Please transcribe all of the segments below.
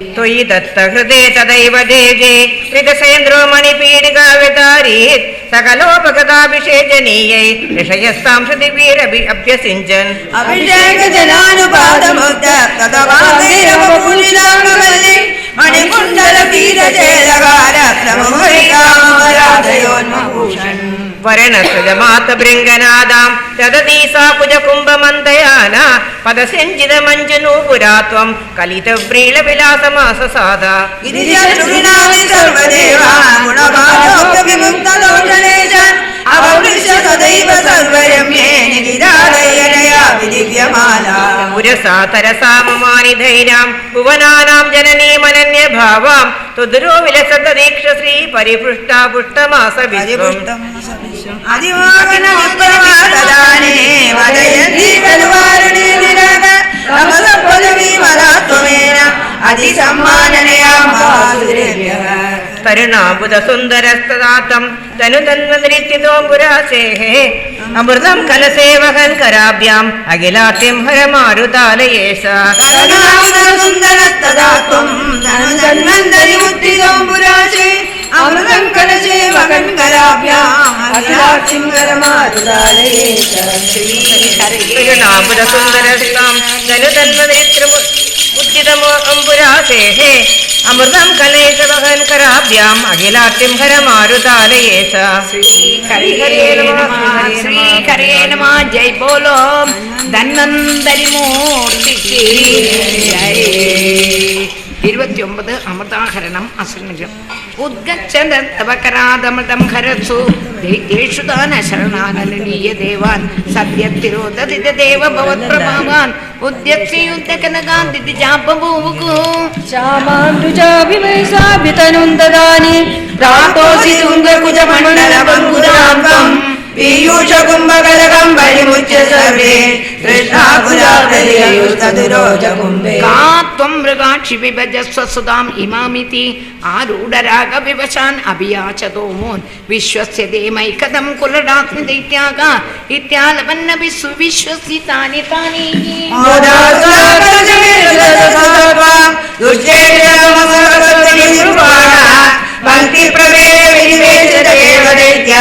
त्वयि दत्तहृदे तदैव देगे विकसेन्द्रो मणिपीडिकाव्यतारीत् सकलोपगताभिषेचनीयै ऋषयस्तां श्रुतिवीरभि अभ्यसिञ्चन् अभिषेकजनानुपादमुक्त ततवाङ्गैरवपूजिताङ्गवल्ली मणिकुण्डलपीठचेलकार प्रमुखैकामराधयोन्मभूषन् वरणसृजमातभृङ्गनादां ददती सा कुजकुम्भमन्दयान पदसिञ्चितमञ्जुनूपुरा त्वं कलितव्रीलविलासमाससादा गिरिजनसुविनामि सर्वदेवा गुणभालोकविमुक्तलोचनेशन् अववृष्य सदैव सर्वरम्ये निगिरालयनया विदिव्यमाला पुरसा तरसा ममानि धैर्यां भुवनानां जननीमनन्यभावां तुदुरो विलसतदीक्षश्री परिपृष्टा पुष्टमास विश्वम् अधिवागन विप्रमाददाने वदयन्ति बलवारणे निरग नमसपदवी मरात्वमेन अधिसम्माननया माधुर्यः तरुणाबुधसुन्दरस्तदातं तनुतन्वनृत्तितोऽम्बुरासेः अमृतं कलसेवहन् कराभ्याम् अखिलार्तिं हरमारुतालयेश तरुणाबुधसुन्दरस्तदातं तनुतन्वनृत्तितोऽम्बुरासे अमृतं कलसेवहन् कराभ्याम् अखिलार्तिं हरमारुतालयेश तरुणाबुधसुन्दरस्तां तनुतन्वनृत्तिमुद्दितमोऽम्बुरासेः अमृतं कलेशवहन् कराभ्याम् अखिलार्तिं हरमारुतालयेश श्री हरे नमः जय बोलो धन्वन्तरि मूर्तिക്ക് जय 29 അമൃതാഹരണം അസന്നിഗ്രം ഉദ്ഗച്ഛതവകരാദമൃതം ഹരസു ദേഷു ദാന ശരണാനലീയ ദേവാൻ സത്യത്തിരോധതിത ദേവ ഭവത്പ്രഭാവാൻ ഉദ്യത്സ്യുദ്ധകനകാന്തിതി ജാപഭൂമുകു ശ്യാമാംബുജാഭിവൈസാഭിതനുന്ദദാനി പ്രാതോസി തുംഗകുജമണ്ഡലബന്ധുരാന്തം पीयूष कुंभकलकं बलिमुच्य सर्वे कृष्णाकुलाप्रदेयुस्तदुरोज कुम्भे का त्वं मृगाक्षि विभजस्व सुधाम् इमामिति आरूढराग विवशान् अभियाचतो मून् विश्वस्य देमैकदं कुलरात्मि दैत्यागा इत्यालपन्नपि सुविश्वसितानि तानि भक्ति प्रवेश विनिवेश देव दैत्य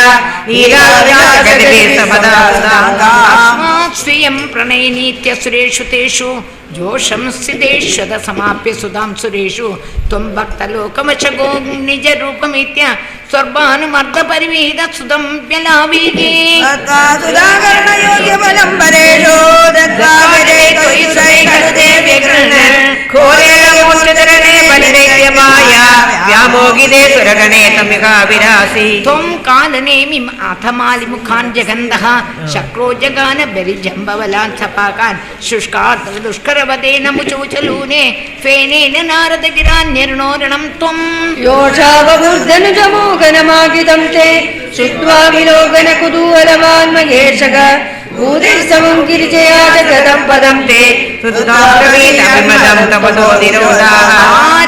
स्वीयं प्रणयनीत्य सुरेषु तेषु जोषं सिद्धेश्वद समाप्य सुधां सुरेषु त्वं भक्तलोकमशगो निजरूपमित्य स्वर्भानुमर्दपरिवेद सुदं व्यलावीगे सुधाकर्णयोग्यबलं परेषु दत्त्वा विजयितोयि सैकरुदे विगृह्ण घोरेण मोक्षचरणे बलिदैत्यमाया व्यामोगिते सुरगणे तमिका विरासि त्वं कालनेमिं अथमालिमुखान् जगन्धः शक्रो जगान बलिजम्बवलान् सपाकान् शुष्कार्दुष्करवदेन मुचोचलूने फेनेन नारदगिरान्यर्णोरणं त्वं योषावबुर्धनुजमोगनमागितं ते श्रुत्वा विलोकनकुतूहलवान् महेशग भूतिस्तवं गिरिजया जगदं पदं ते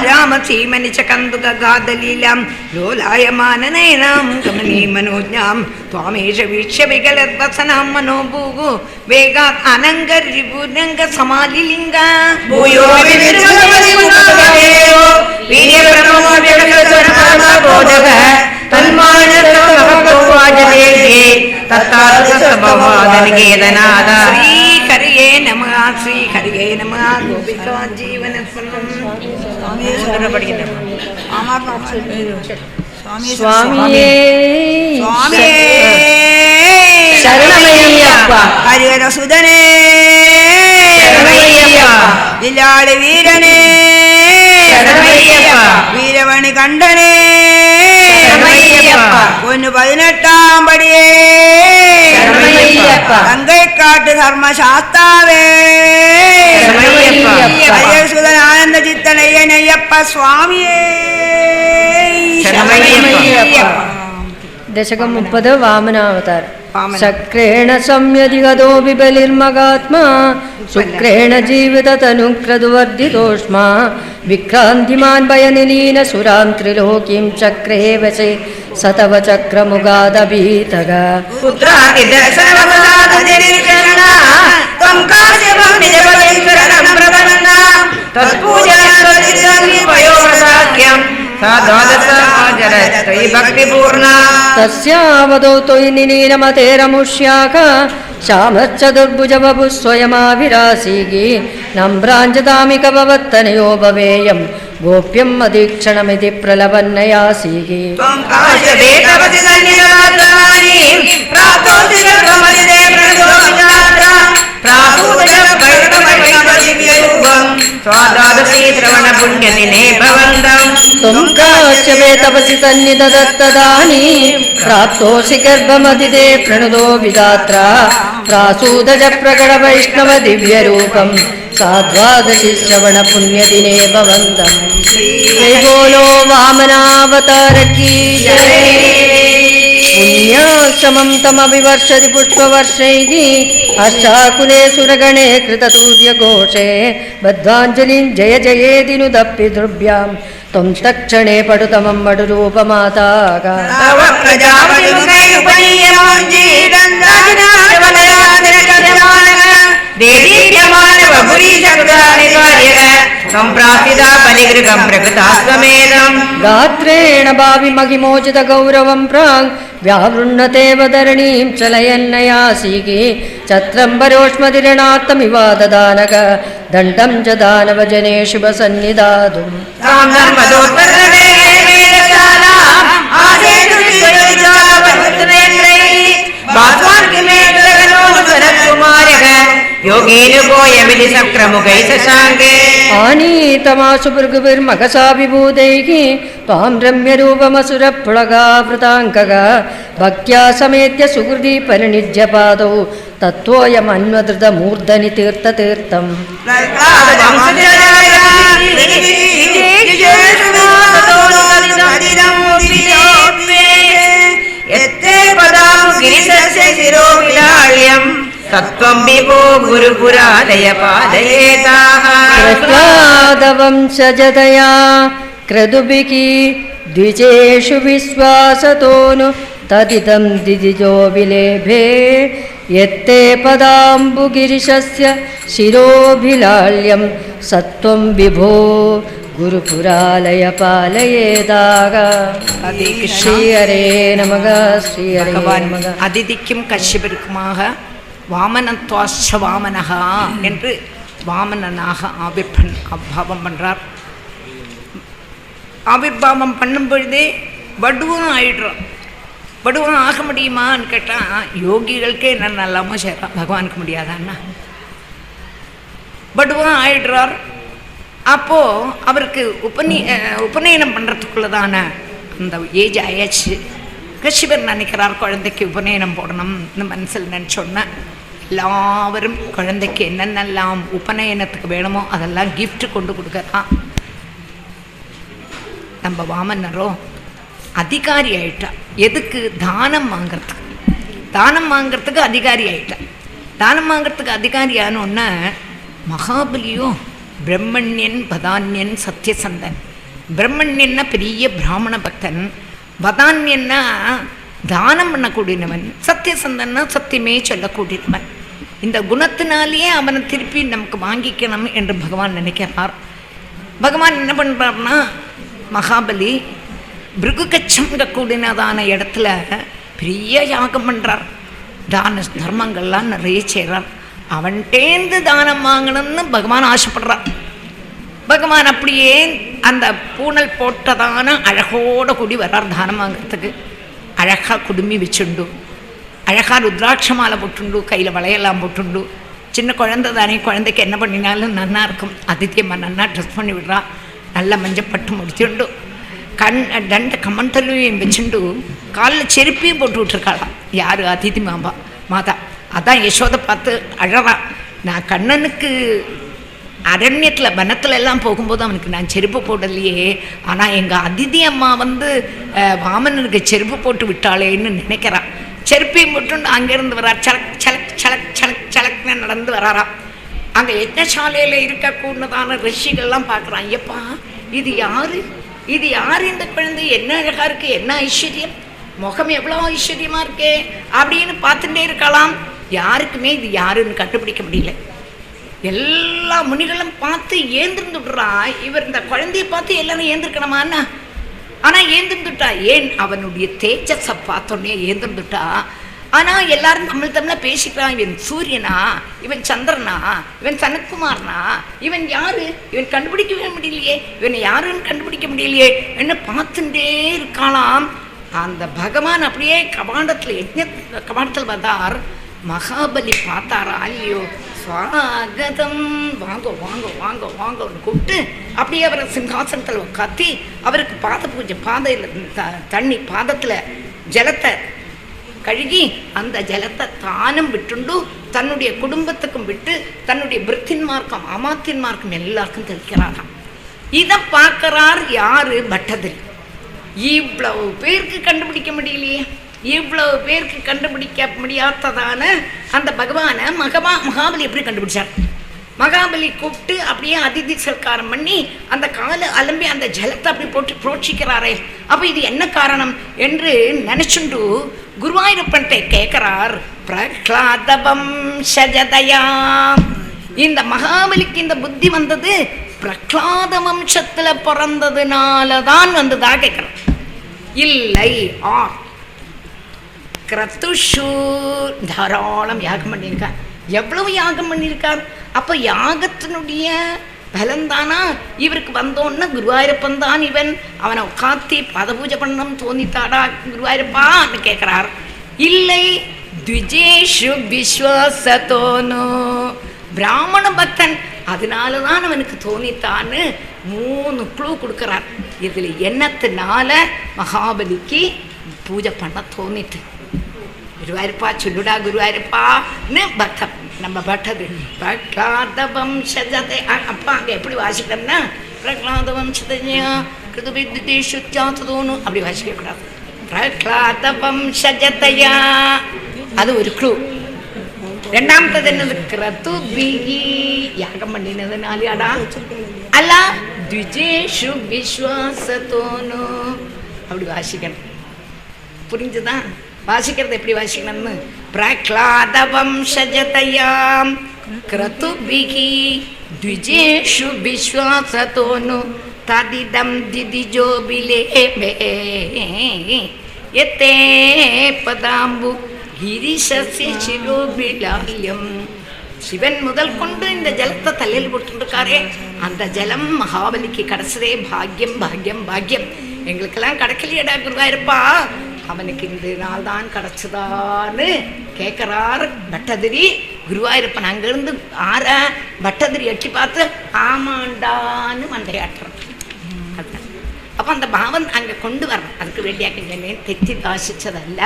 रामसीमनिचकन्दुकगादलीलां लोलायमाननयनां गमनीमनोज्ञां त्वामेष वीक्ष्य विगलद्वसनां मनोभूगु वेगात् अनङ्गरिपुरङ्गसमालिलिङ्ग भूयो श्रीहरिये नमः श्रीहरिये नमः गोपिका जीवन स्वामिये शरणमय्यप्प हरिहर सुदने विलाडि वीरने वीरवणि कंडने ഒന്ന് 18 പടിയേ ഗംഗൈക്കാട്ട് ധർമ്മശാസ്താവേ അയ്യസുതൻ ആനന്ദ ചിത്തനയ്യനയ്യപ്പ സ്വാമിയേ दशकं 30 वामनावतार शक्रेण संयदिगतो विबलिर्मगात्मा शुक्रेण जीविततनुक्रदुवर्धितोष्मा विक्रान्तिमान् भयनिलीन सुरां त्रिलोकीं चक्रे वशे सतव चक्रमुगादभीतग तत्पूजा सा द्वादशाचरत् त्वयि भक्तिपूर्णा तस्यावदौ त्वयि निलीनमतेरमुष्याक श्यामश्चतुर्भुजबभुः स्वयमाभिरासीः नम्राञ्जदामिक भवत्तनयो भवेयम् गोप्यम् अधीक्षणमिति प्रलपन्नयासीः त्वं काश्यपे तपसि तन्निदत्तदानी प्राप्तोऽसि गर्भमदिते प्रणुदो विधात्रा प्रासूदज प्रकट वैष्णव दिव्यरूपम् साद्वादशि श्रवण पुण्यदिने भवन्तम् जय बोलो वामनावतार की जय पुण्याश्रमं तमभिवर्षति पुष्पवर्षैः अष्टाकुले सुरगणे कृततूर्यघोषे बद्धाञ्जलिं जय जयेति नुदप्पितृभ्यां त्वं तक्षणे पटुतमं मडुरूपमाताः गात्रेण भावि महिमोचित गौरवं प्राङ् व्यावृण्णते वदरणीं चलयन्नयासीः छत्रम्बरोष्मदिरणात्तमिवाददानक दण्डं च दानवजने शुभसन्निधातुम् आनीतमासु भृगुभिर्मघसा विभूतैः त्वां रम्यरूपमसुरप्लुगावृताङ्कः भक्त्या समेत्य सुहृदी परिनिज्यपादौ तत्त्वोऽयमन्वधृतमूर्धनि तीर्थतीर्थम् तत्त्वं विभो गुरुपुरालय पादयेताः प्रह्लादवंशजतया क्रतुभिः द्विजेषु विश्वासतोनु तदिदं दिदिजो विलेभे यत्ते पदाम्बुगिरिशस्य शिरोभिलाल्यं सत्त्वं विभो गुरुपुरालय पालयेदाग श्री हरे नमः श्री हरे नमः அதிதிக்கும் கஷ்யபருக்குமாக வாமனத்வாச்ச வாமனஹா என்று வாமனனாக ஆவிர்பாவம் பண்ணுறார். ஆவிர்பாவம் பண்ணும் பொழுதே வடுவும் ஆயிடுறோம். வடுவும் ஆக முடியுமான்னு கேட்டால் யோகிகளுக்கே என்ன நல்லாமல் செய்கிறான், பகவானுக்கு முடியாதான்னா வடுவும் ஆயிடுறார். அப்போது அவருக்கு உபநயனம் பண்ணுறதுக்குள்ளதான அந்த ஏஜ் ஆயாச்சு. கஷ்யபர் நினைக்கிறார் குழந்தைக்கு உபநயனம் போடணும்னு மனசில் நினச்சோன்னா எல்லாரும் குழந்தைக்கு என்னென்னலாம் உபநயனத்துக்கு வேணுமோ அதெல்லாம் கிஃப்ட் கொண்டு கொடுக்குறான். நம்ம வாமனரோ அதிகாரி ஆயிட்டா. எதுக்கு? தானம் வாங்கிறதுக்கு. தானம் வாங்கிறதுக்கு அதிகாரி ஆயிட்டா. தானம் வாங்கிறதுக்கு அதிகாரி ஆனோன்னா மகாபலியோ பிரம்மண்யன் பதான்யன் சத்யசந்தன். பிரம்மண்யன்னா பெரிய பிராமண பக்தன், பதான்யன்னா தானம் பண்ணக்கூடியவன், சத்யசந்தன்னா சத்தியமே சொல்லக்கூடியவன். இந்த குணத்தினாலேயே அவனை திருப்பி நமக்கு வாங்கிக்கணும் என்று பகவான் நினைக்கிறார். பகவான் என்ன பண்ணுறார்னா, மகாபலி பிருகுகச்சங்கக்கூடியதான இடத்துல பெரிய யாகம் பண்ணுறார். தான தர்மங்கள்லாம் நிறைய செய்கிறார். அவன்கிட்டேந்து தானம் வாங்கணும்னு பகவான் ஆசைப்படுறார். பகவான் அப்படியே அந்த பூனல் போட்டதான அழகோட கூடி வர்றார் தானம் வாங்கிறதுக்கு. அழகாக குடுமி வச்சுண்டு, அழகாக ருத்ராட்ச மாலை போட்டுண்டு, கையில் வளையெல்லாம் போட்டுண்டு. சின்ன குழந்தை தானே, குழந்தைக்கு என்ன பண்ணினாலும் நன்னா இருக்கும். அதித்தியம்மா நன்னா ட்ரெஸ் பண்ணி விடுறா, நல்ல மஞ்சப்பட்டு முடிச்சுண்டு, தண்ட கமண்டலையும் வச்சுண்டு, காலில் செருப்பையும் போட்டு விட்டுருக்காளாம். யார்? அதித்தி மாதா. அதான் யசோதை பார்த்து அழறா. நான் கண்ணனுக்கு அரண்யத்தில் வனத்தில் எல்லாம் போகும்போது அவனுக்கு நான் செருப்பு போடலையே, ஆனால் எங்கள் அதிதி அம்மா வாமனனுக்கு செருப்பு போட்டு விட்டாளேன்னு நினைக்கிறான். செருப்பையும் போட்டு அங்கேருந்து வரார். சலக் சலக் சலக் சலக் சலக்னு நடந்து வராராம். அங்கே யஜ்ஞசாலையில் இருக்கக்கூடதான ரிஷிகள்லாம் பார்க்குறான். ஐயப்பா, இது யார்? இது யார்? இந்த குழந்தை என்ன அழகாக இருக்குது, என்ன ஐஸ்வர்யம், முகம் எவ்வளோ ஐஸ்வர்யமாக இருக்கே அப்படின்னு பார்த்துட்டே இருக்கலாம். யாருக்குமே இது யாருன்னு கண்டுபிடிக்க முடியல. எல்லா முனிகளும் பார்த்து ஏந்திருந்து விடுறா. இவர் இந்த குழந்தைய பார்த்து எல்லாரும் ஏந்திருக்கணுமான்னா ஆனா ஏந்திருந்துட்டா. ஏன்? அவனுடைய தேஜஸை பார்த்தோன்னே ஏந்திருந்துட்டா. ஆனா எல்லாரும் தமிழ்ல பேசிக்கிறான். இவன் சூரியனா, இவன் சந்திரனா, இவன் சனத்குமார்னா, இவன் யாரு, இவன் கண்டுபிடிக்கவே முடியலையே, இவன் யாருன்னு கண்டுபிடிக்க முடியலையே என்ன பார்த்துட்டே இருக்காளாம். அந்த பகவான் அப்படியே கபாடத்தில் வந்தார். மகாபலி பார்த்தாரா இல்லையோ, ஸ்வாகதம், வாங்க வாங்க வாங்க வாங்கன்னு கூப்பிட்டு அப்படியே அவரை சிங்காசனத்தில் உட்காத்தி அவருக்கு பாத பூஜை, பாதையில் தண்ணி பாதத்தில் ஜலத்தை கழுகி அந்த ஜலத்தை தானும் விட்டுண்டு தன்னுடைய குடும்பத்துக்கும் விட்டு தன்னுடைய பிருத்தின்மார்க்கம் அமாத்தின்மார்க்கம் எல்லாருக்கும் தெளிக்கிறாராம். இதை பார்க்கிறார் யாரு? பட்டதிரி. இவ்வளவு பேருக்கு கண்டுபிடிக்க முடியலையே, இவ்வளவு பேருக்கு கண்டுபிடிக்க முடியாததான அந்த பகவானை மகாபலி எப்படி கண்டுபிடிச்சார்? மகாபலி கூப்பிட்டு அப்படியே அதிதி சல்காரம் பண்ணி அந்த காலை அலம்பி அந்த ஜலத்தை அப்படி போட்டு புரோட்சிக்கிறாரே, அப்ப இது என்ன காரணம் என்று நினைச்சுண்டு குருவாயூரப்பன்ட்ட கேட்கிறார். பிரஹ்லாதவம் சஜதயா. இந்த மகாபலிக்கு இந்த புத்தி வந்தது பிரஹ்லாத வம்சத்துல பிறந்ததுனாலதான் வந்ததா கேட்கிறார். இல்லை, கிரத்துஷு தாராளம் யாகம் பண்ணியிருக்கார். எவ்வளவு யாகம் பண்ணியிருக்கார்? அப்ப யாகத்தினுடைய பலன்தானா இவருக்கு வந்தோன்னா குருவாயூரப்பன் தான் இவன். அவனை உட்காத்தி பதபூஜை பண்ணம் தோணித்தாடா குருவாயூரப்பான்னு கேட்கிறார். இல்லை, த்விஜேஷு விஸ்வாசத்தோனோ, பிராமண பக்தன், அதனாலதான் அவனுக்கு தோணித்தான்னு 3 க்ளூ கொடுக்கிறார். இதுல என்னத்தினால மகாபலிக்கு பூஜை பண்ண தோணிட்டு, குருவாயூரப்பா சொல்லுடா குருவாயூரப்பான்னு பக்தன் நம்ம பட்டது. பிரஹ்லாத வம்சஜதே. அப்பா அங்கே எப்படி வாசிக்கிறோம்னா பிரஹ்லாத வம்சதயா கிருதுபித்தோன்னு அப்படி வாசிக்கக்கூடாது. பிரஹ்லாத வம்சஜதயா அது ஒரு க்ளூ. ரெண்டாமத்தது என்னது? கிரதுபிஹி, யாகம் பண்ணினதுனாலடா. அல்ல த்விஜேஷு விஸ்வாசத்தோனு அப்படி வாசிக்கணும். புரிஞ்சுதான்? வாசிக்கிறது எப்படி வாசிக்கணும்னு? பிரஹ்லாத வம்சஜதயாம் கிரதுபிஹி த்விஜேஷு விஸ்வாசத்தோனு ததிதம் திதிஜோ பிலேமே யதே பதாம்பு கிரிசஸ்ய சிரோபிலால்யம். சிவன் முதல் கொண்டு இந்த ஜலத்தை தலையில் போட்டுருக்காரே, அந்த ஜலம் மகாபலிக்கு கிடைச்சதே பாக்யம் பாக்யம் பாக்யம். எங்களுக்கெல்லாம் கிடைக்கலையடா குருவாயூரப்பா, அவனுக்கு இந்த நாள் தான் கிடைச்சதான்னு கேட்கிறார் பட்டதிரி. குருவாயூரப்பன் அங்கிருந்து பட்டதிரி எட்டி பார்த்து ஆமாண்டான்னு மண்டையாட்டுறான். அப்ப அந்த பாவம் அங்க கொண்டு வரணும். அதுக்கு வேண்டிய தெத்தி வாசிச்சதல்ல.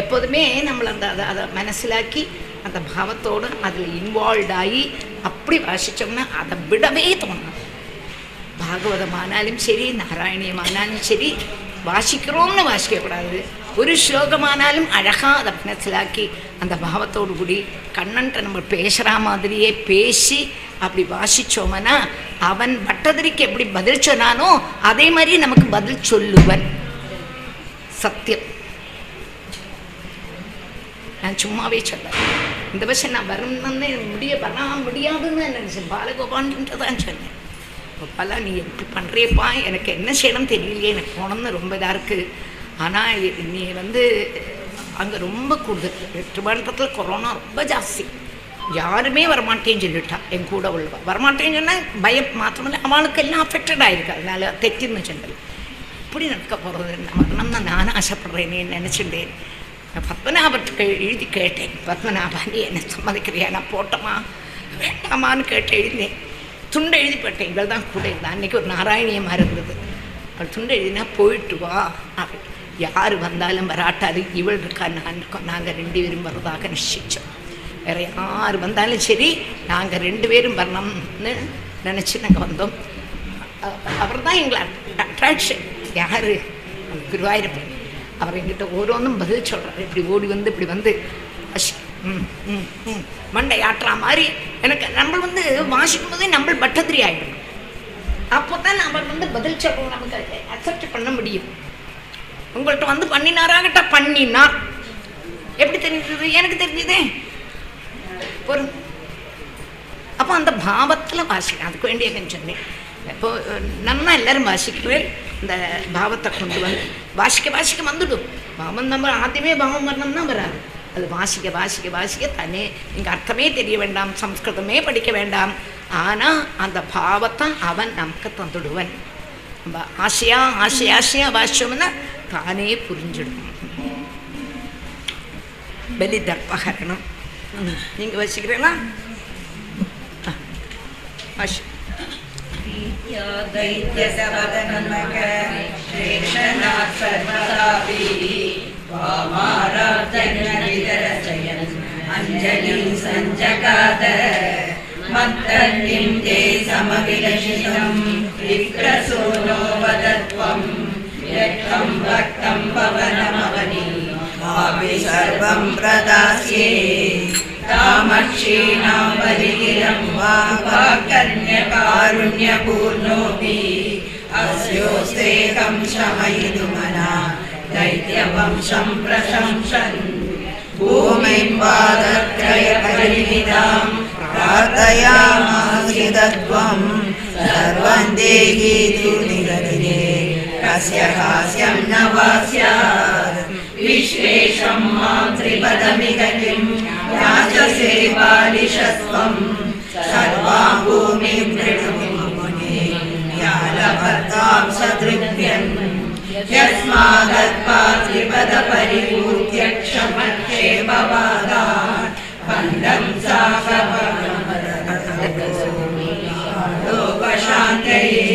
எப்போதுமே நம்மளை அதை மனசிலாக்கி அந்த பாவத்தோடு அதில் இன்வால்வ்டாகி அப்படி வாசித்தோம்னா அதை விடவே தோணும். பாகவதமானாலும் சரி, நாராயணியமானாலும் சரி, வாசிக்கிறோம்னு வாசிக்கக்கூடாது. ஒரு ஸ்லோகமானாலும் அழகாக அதை மனசிலாக்கி அந்த பாவத்தோடு கூடி கண்ணன்ட்ட நம்ம பேசுகிற மாதிரியே பேசி அப்படி வாசித்தோம்னா அவன் பட்டதிரிக்கு எப்படி பதில் சொன்னானோ அதே மாதிரி நமக்கு பதில் சொல்லுவன். சத்தியம். நான் சும்மாவே சொல்லேன். இந்த வருஷம் நான் வரணும்னு முடியாதுன்னு நினச்சேன். பாலகோபான்ட்டு தான் சொன்னேன். கோபாலா நீ எப்படி பண்ணுறியப்பா, எனக்கு என்ன செய்யணும் தெரியலையே, எனக்கு போனோம்னு ரொம்ப இதாக இருக்குது. ஆனால் நீ அங்கே ரொம்ப கூடுதல். திருவனந்தபுரத்தில் கொரோனா ரொம்ப ஜாஸ்தி. யாருமே வரமாட்டேன்னு சொல்லிட்டா. என் கூட உள்ளவா வரமாட்டேன்னு சொன்னால் பயம் மாத்திரமில்லை, அவளுக்கு எல்லாம் அஃபெக்டட் ஆகிருக்கு. அதனால தெச்சின்னு சொன்னது. இப்படி நடக்க போகிறது வரணும்னு நான் ஆசைப்படுறேன்னு நினச்சிட்டேன். பத்மநாபத்துக்கு எழுதி கேட்டேன். பத்மநாபா நீ என்ன சம்மதிக்கிறியா, நான் போட்டோமா வேண்டாமான்னு கேட்டு எழுதினேன். துண்டை எழுதி போட்டேன். இவள் தான் கூட இருந்தான். அன்றைக்கி ஒரு நாராயணியமாக இருந்தது. அவள் துண்டை எழுதினா போயிட்டு வா அப்படி. யார் வந்தாலும் வராட்டாது, இவள் இருக்கா நான் இருக்கோம், நாங்கள் 2 பேரும் வர்றதாக நிச்சயித்தோம். வேறு யார் வந்தாலும் சரி நாங்கள் 2 பேரும் வரணும்னு நினச்சி நாங்கள் வந்தோம். அவர் தான் எங்களை அட்ராக்ஷன். யார்? குருவாயூரப்பன். அவர் எங்கிட்ட ஓரோன்னும் பதில் சொல்கிறார். இப்படி ஓடி வந்து இப்படி வந்து மண்டை ஆட்டுற மாதிரி எனக்கு நம்ம வாசிக்கும் போதே நம்ம பட்டதிரி ஆகிடணும். அப்போ தான் அவர் பதில் சொல்கிறோம், நமக்கு அக்செப்ட் பண்ண முடியும். உங்கள்கிட்ட பண்ணினாராகிட்ட பண்ணினார். எப்படி தெரிஞ்சது? எனக்கு தெரிஞ்சதே ஒரு. அப்போ அந்த பாவத்தில் வாசிக்கிறேன். அதுக்கு வேண்டிய சொன்னேன். இப்போ நம்ம எல்லாரும் வாசிக்கிறேன். இந்த பாவத்தை கொண்டு வந்து வாசிக்க வந்துடும். பாவம் நம்ம ஆദ്യമേ பாவம் வரணும்னா வராது. அது வாசிக்க தானே இங்கே அர்த்தமே தெரிய வேண்டாம், சம்ஸ்கிருதமே படிக்க வேண்டாம். ஆனால் அந்த பாவத்தை அவன் நமக்கு தந்துடுவன். நம்ம ஆசையா வாசிச்சோம்னா தானே புரிஞ்சிடும். பலி தர்ப்பகரணம் நீங்கள் வச்சுக்கிறீங்களா? வாசி அஞ்சலிம் சஞ்சகாத மத்தன்னிம் தே சமவிலஷிதம் விக்ரசூனோ வதத்வம் யக்ஷம் பக்தம் பவனமவனி ஆபி சர்வம் பிரதாஸ்யே தாமக்ஷீணாம் பரிகிரம் வாகன்யகாருண்யபூர்ணோபி அஸ்யோஸ்தேகம் ஷமயிதுமனா दैत्यवंशं प्रशंसन् भूमिं पादत्रयपरिमितां प्रार्थयामासिदत्वं सर्वं देहीतु निगदिरे कस्य हास्यं न वा स्यात् विश्वेशं मां त्रिपदमिह किं याचसे बालिशत्वं सर्वां भूमिं मृणुमुने यालभर्तां सदृग्भ्यन् यस्मादत्पात्रिपदपरिपूर्त्यक्षमक्षेमवादान् पण्डं साकपशान्तये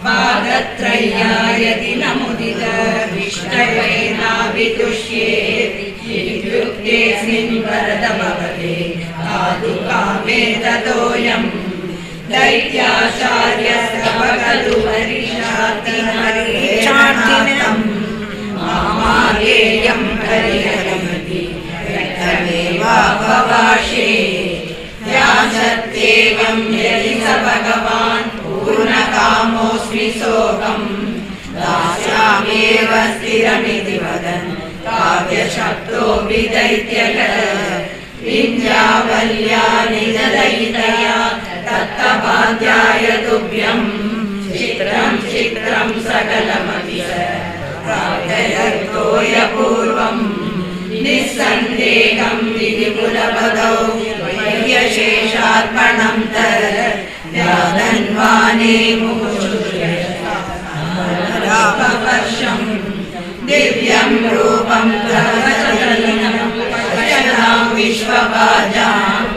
पादत्रय्यायति नमुदित विष्टवेनाभितुष्येत् इत्युक्तेऽस्मिन् वरद भवते आदुकामे ततोऽयम् दैत्याचार्यस्तवकलु हरिषातिनरिषातिनं मामागेयं हरिहरमपि व्यक्तमेवापवाशे याचत्येवं यदि स भगवान् पूर्णकामोऽस्मि सोऽहं दास्यामेव स्थिरमिति वदन् काव्यशब्दोऽपि दैत्यगः विद्यावल्या निजदयितया तत्तपाध्याय तुभ्यं चित्रं सकलमपि प्रार्थयर्तोय पूर्वं निस्सन्देहं विधिकुलपदौ वैयशेषार्पणं तद्यादन्वाने मुहुर्षं दिव्यं रूपं प्रवचनं वचनां विश्वभाजाम्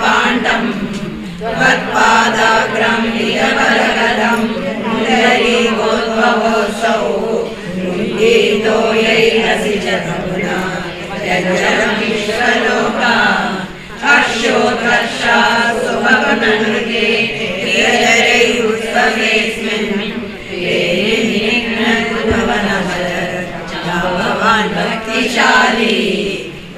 पाण्डं त्वत्पादाग्रं निरवरगदं मुरलीगोद्भवोऽसौ गीतोयैरसि च तमुना यज्जलं विश्वलोका हर्षोत्कर्षा सुभवननुगे प्रियजरैरुत्सवेऽस्मिन् भगवान् भक्तिशाली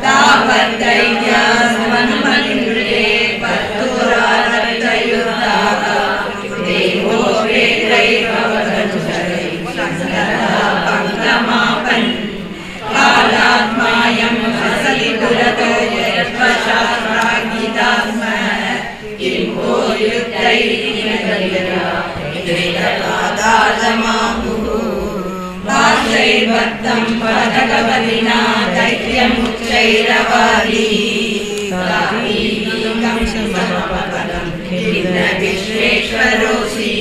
तावद्दैत्यास्मन्मनिन्दे पत्तुरारक्तयुद्धाः देवो वेदैर्भवदनुसरैः कालात्मायं हसलि पुरतो यत्त्वशास्त्राङ्गिता स्म किं वो युक्तैर्वेदपादालमाहुः भाषैर्बद्धं पदकवलिना दैत्यमुच्चैरवादी विश्वेश्वरोऽसि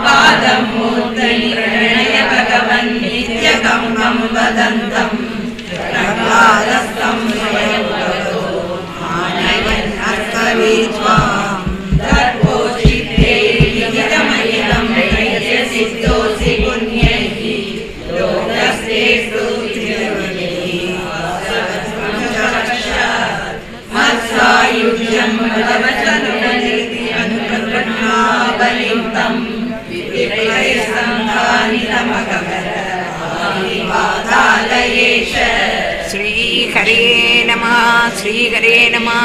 पादं मूर्धनि प्रणय भगवन् नित्यकम्बं वदन्तं प्रह्लादस्तं स्वयंवरो आनयन् अर्थवीत्वां तत्पोषितैर्विहितमहितं दैत्यसिद्धोऽसि पुण्यैः लोकस्ते मत्सायुज्यं बलवचनुबलिं तं विप्रयसन्धानितमगवरपादालयेश श्रीहरे नमः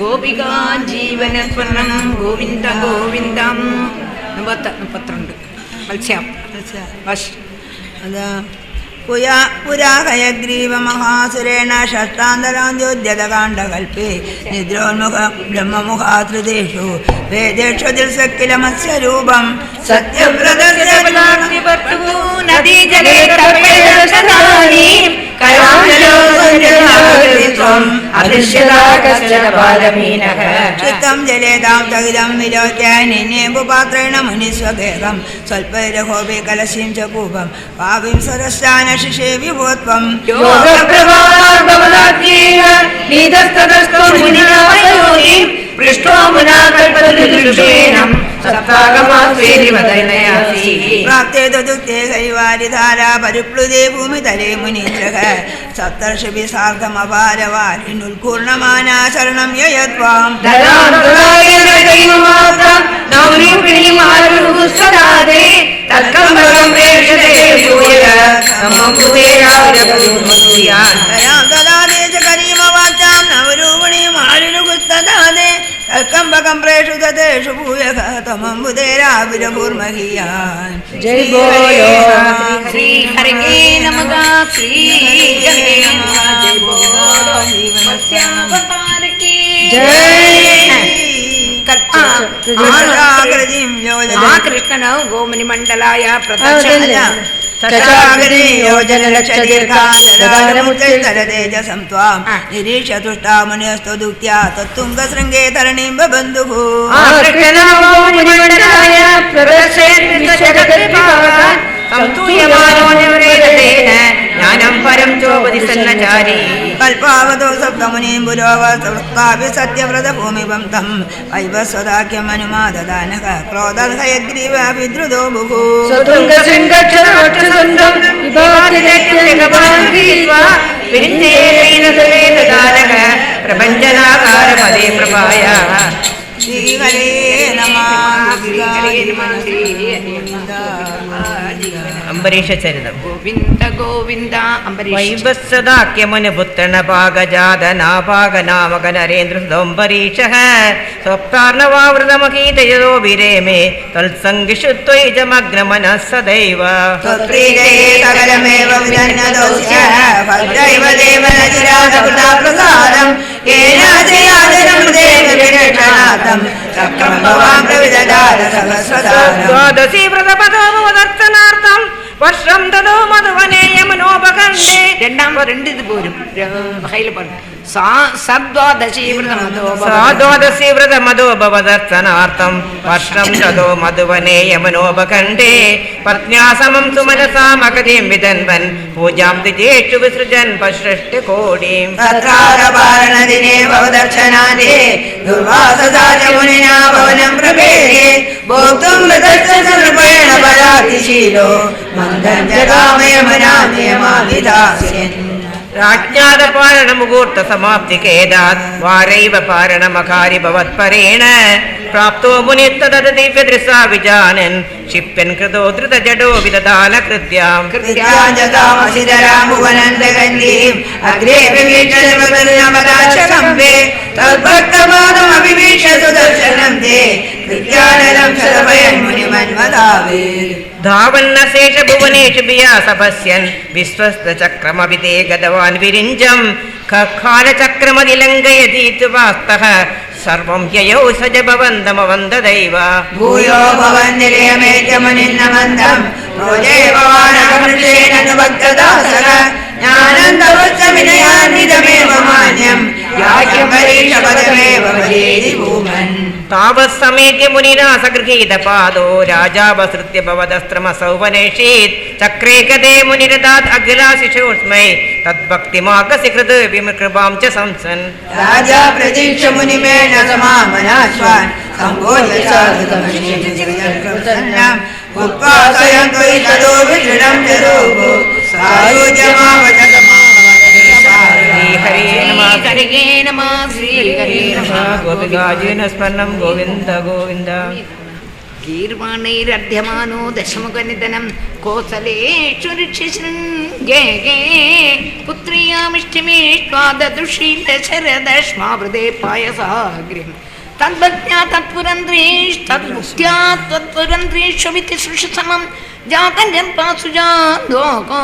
गोपिका जीवनस्वर्णं गोविन्द गोविन्दं 42 മത്സ്യം അതാ पुराहयग्रीवमहासुरेण षष्ठान्तरान्त्योद्यतकाण्डकल्पे निद्रोन्मुख ब्रह्ममुखात्रिदेषु वेदेषु दिल्सक्किलमस्य रूपं सत्यव्रतस्य नदीजले चित्तं जलेदां तगिदं विलोक्य निन्येबुपात्रेण मुनिस्वगेहं स्वल्पैरहोपे कलशीं च कूपं पाविं सरस्यान शिशे विभोत्वं पृष्ठो मुना कल्पदुर्दुषेणं प्राप्ते दुदुक्ते कैवारिधारा परिप्लुदे भूमितले मुनीन्द्रः सप्तर्षिभिः सार्धमपारवारिनुल्कूर्णमाना शरणं ययत्वाम् ददादे च करीमवाचां नवरूपिणीमालिनुगुस्तदादे तर्कम्बकं प्रेषु ददेषु भूयः त्वमम्बुधेराविरभूर्महीयान् जय बोलो श्री हरे नमः श्री हरे नमः जय बोलो मत्स्यावतार की जय कृष्णन गोमनि मंडलाय प्रदक्षिण योजनलक्षदीर्घान्तरमुच्चैतरतेजसं त्वां निरीक्ष्य तुष्टा मुनिस्तु दुक्त्या तत्तुङ्गशृङ्गे तरणीं बबन्धुः ज्ञानं परं चोपदिशन्नचारी कल्पावतो सप्तमुनिं पुरोवस्तापि सत्यव्रतभूमिवं तं वैवस्वदाख्यमनुमाददानः क्रोधहयग्रीवाभिद्रुतो बुभुः प्रपञ्चनाकार पदे प्रभाया श्रीहरे नमः अंबरीष चरितम गोविंद गोविंद अंबरीष वैवत्सदाख्यमुनिपुत्रनपागजातनापागनामक नरेन्द्रसुदम्बरीषः स्वप्तार्णवावृतमकीतयतो विरेमे तत्सङ्गिषु त्वयि च मग्नमनः सदैव त्वत्प्रीतये सकलमेव विदन्नदोष्य भद्रैव देवनचिरादकृता प्रसादं येन जयादनं देवविरक्षणार्थं चक्रं भवान् प्रविददात सहस्रदानं द्वादशी व्रतपदोपदर्शनार्थं വർഷം തതോ മധുവനേ യമനോപകണ്ഠേ രണ്ട് ഇത് പോരും കയ്യിൽ പറഞ്ഞു സദ്വാദശീ വ്രതമധോപദർശനാർത്ഥം വർഷം തതോ മധുവനേ യമനോപകണ്ഠേ പത്ന്യാസമം സുമനസാമകതിം വിദൻവൻ പൂജാം ദിജേഷു വിസൃജൻ പശ്രഷ്ടികോടിം തത്രാരപാരണദിനേ ഭവദർശനാദേ ദുർവാസസാച മുനിനാ ഭവനം പ്രഭേദേ ഭോക്തും മൃതസ്സനൃപേണ പരാതിശീലോ മന്ദം ജഗാമയമനാമയമാവിദാസ്യൻ രാജ്ഞാതപാരണ മുഹൂർത്ത സമാപ്തി കേദാത് വാരൈവ പാരണമകാരി ഭവത്പരേണ പ്രാപ്തോ മുനിത്തദ ദിവ്യദൃശാ വിജാനൻ ക്ഷിപ്യൻ കൃതോ ധൃതജഡോ വിദധാന കൃത്യാം കൃത്യാജതാമസിതരാമുവനന്ദഗന്ധീം അഗ്രേ വിവീക്ഷണമദർശനമദാശകമ്പേ തദ്ഭക്തപാദമഭിവീക്ഷ്യ സുദർശനം തേ കൃത്യാനലം ശതഭയൻ മുനിമന്മദാവേ ധാവന്ന ശേഷ ഭുവനേഷു ബിയാസപശ്യൻ വിശ്വസ്ത ചക്രമപി തേ ഗതവാൻ വിരിഞ്ചം ഖാലചക്രമതിലംഘയതീതു വാസ്തഃ സർവം യയൗ സജഭവന്തമവന്തദൈവ ഭൂയോ ഭവന്തിരയമേറ്റമുനിന്നമന്തം പ്രോജേ ഭവാനകമൃഷേണനുഭക്തദാസക ജ്ഞാനന്തവസ്സവിനയാന്വിതമേവ മാന്യം യാജ്ഞം പരീക്ഷപദമേവ പരേതി ഭൂമൻ താവത്സമേത്യ മുനിനാ സഗൃഹീത പാദോ രാജാവസൃത്യ ഭവദസ്ത്രമസൗവനേഷീത് ചക്രേ ഗതേ മുനിരദാത് അഖിലാശിഷോസ്മൈ തദ്ഭക്തിമാകസി ഹൃദ് വിമൃകൃപാം ച സംസൻ രാജാ പ്രതീക്ഷ മുനിമേണ സമാമനാശ്വാൻ സംബോധ്യസാധുതമനിം ഉത്പാസയം ത്വയി തദോ വിദൃഢം ജരോഗോ ഹരേ നമഃ ശ്രീ ഹരേ നമഃ ഗോപികാജീന സ്മരണം ഗോവിന്ദ ഗോവിന്ദ ഗീർവാണൈരധ്യമാനോ ദശമുഖനിധനം കോസലേഷു ഋക്ഷ്യശൃംഗേ പുത്രിയാമിഷ്ടമേഷ്വാദുഷീ ദശരഥശ്മാവൃതേ പായസാഗ്ര്യം तद्भक्त्या तत्पुरन्द्रीश् तद्भुक्त्या तत्पुरन्द्रीष्विति सृषसमं जातं जन्पासुजादोको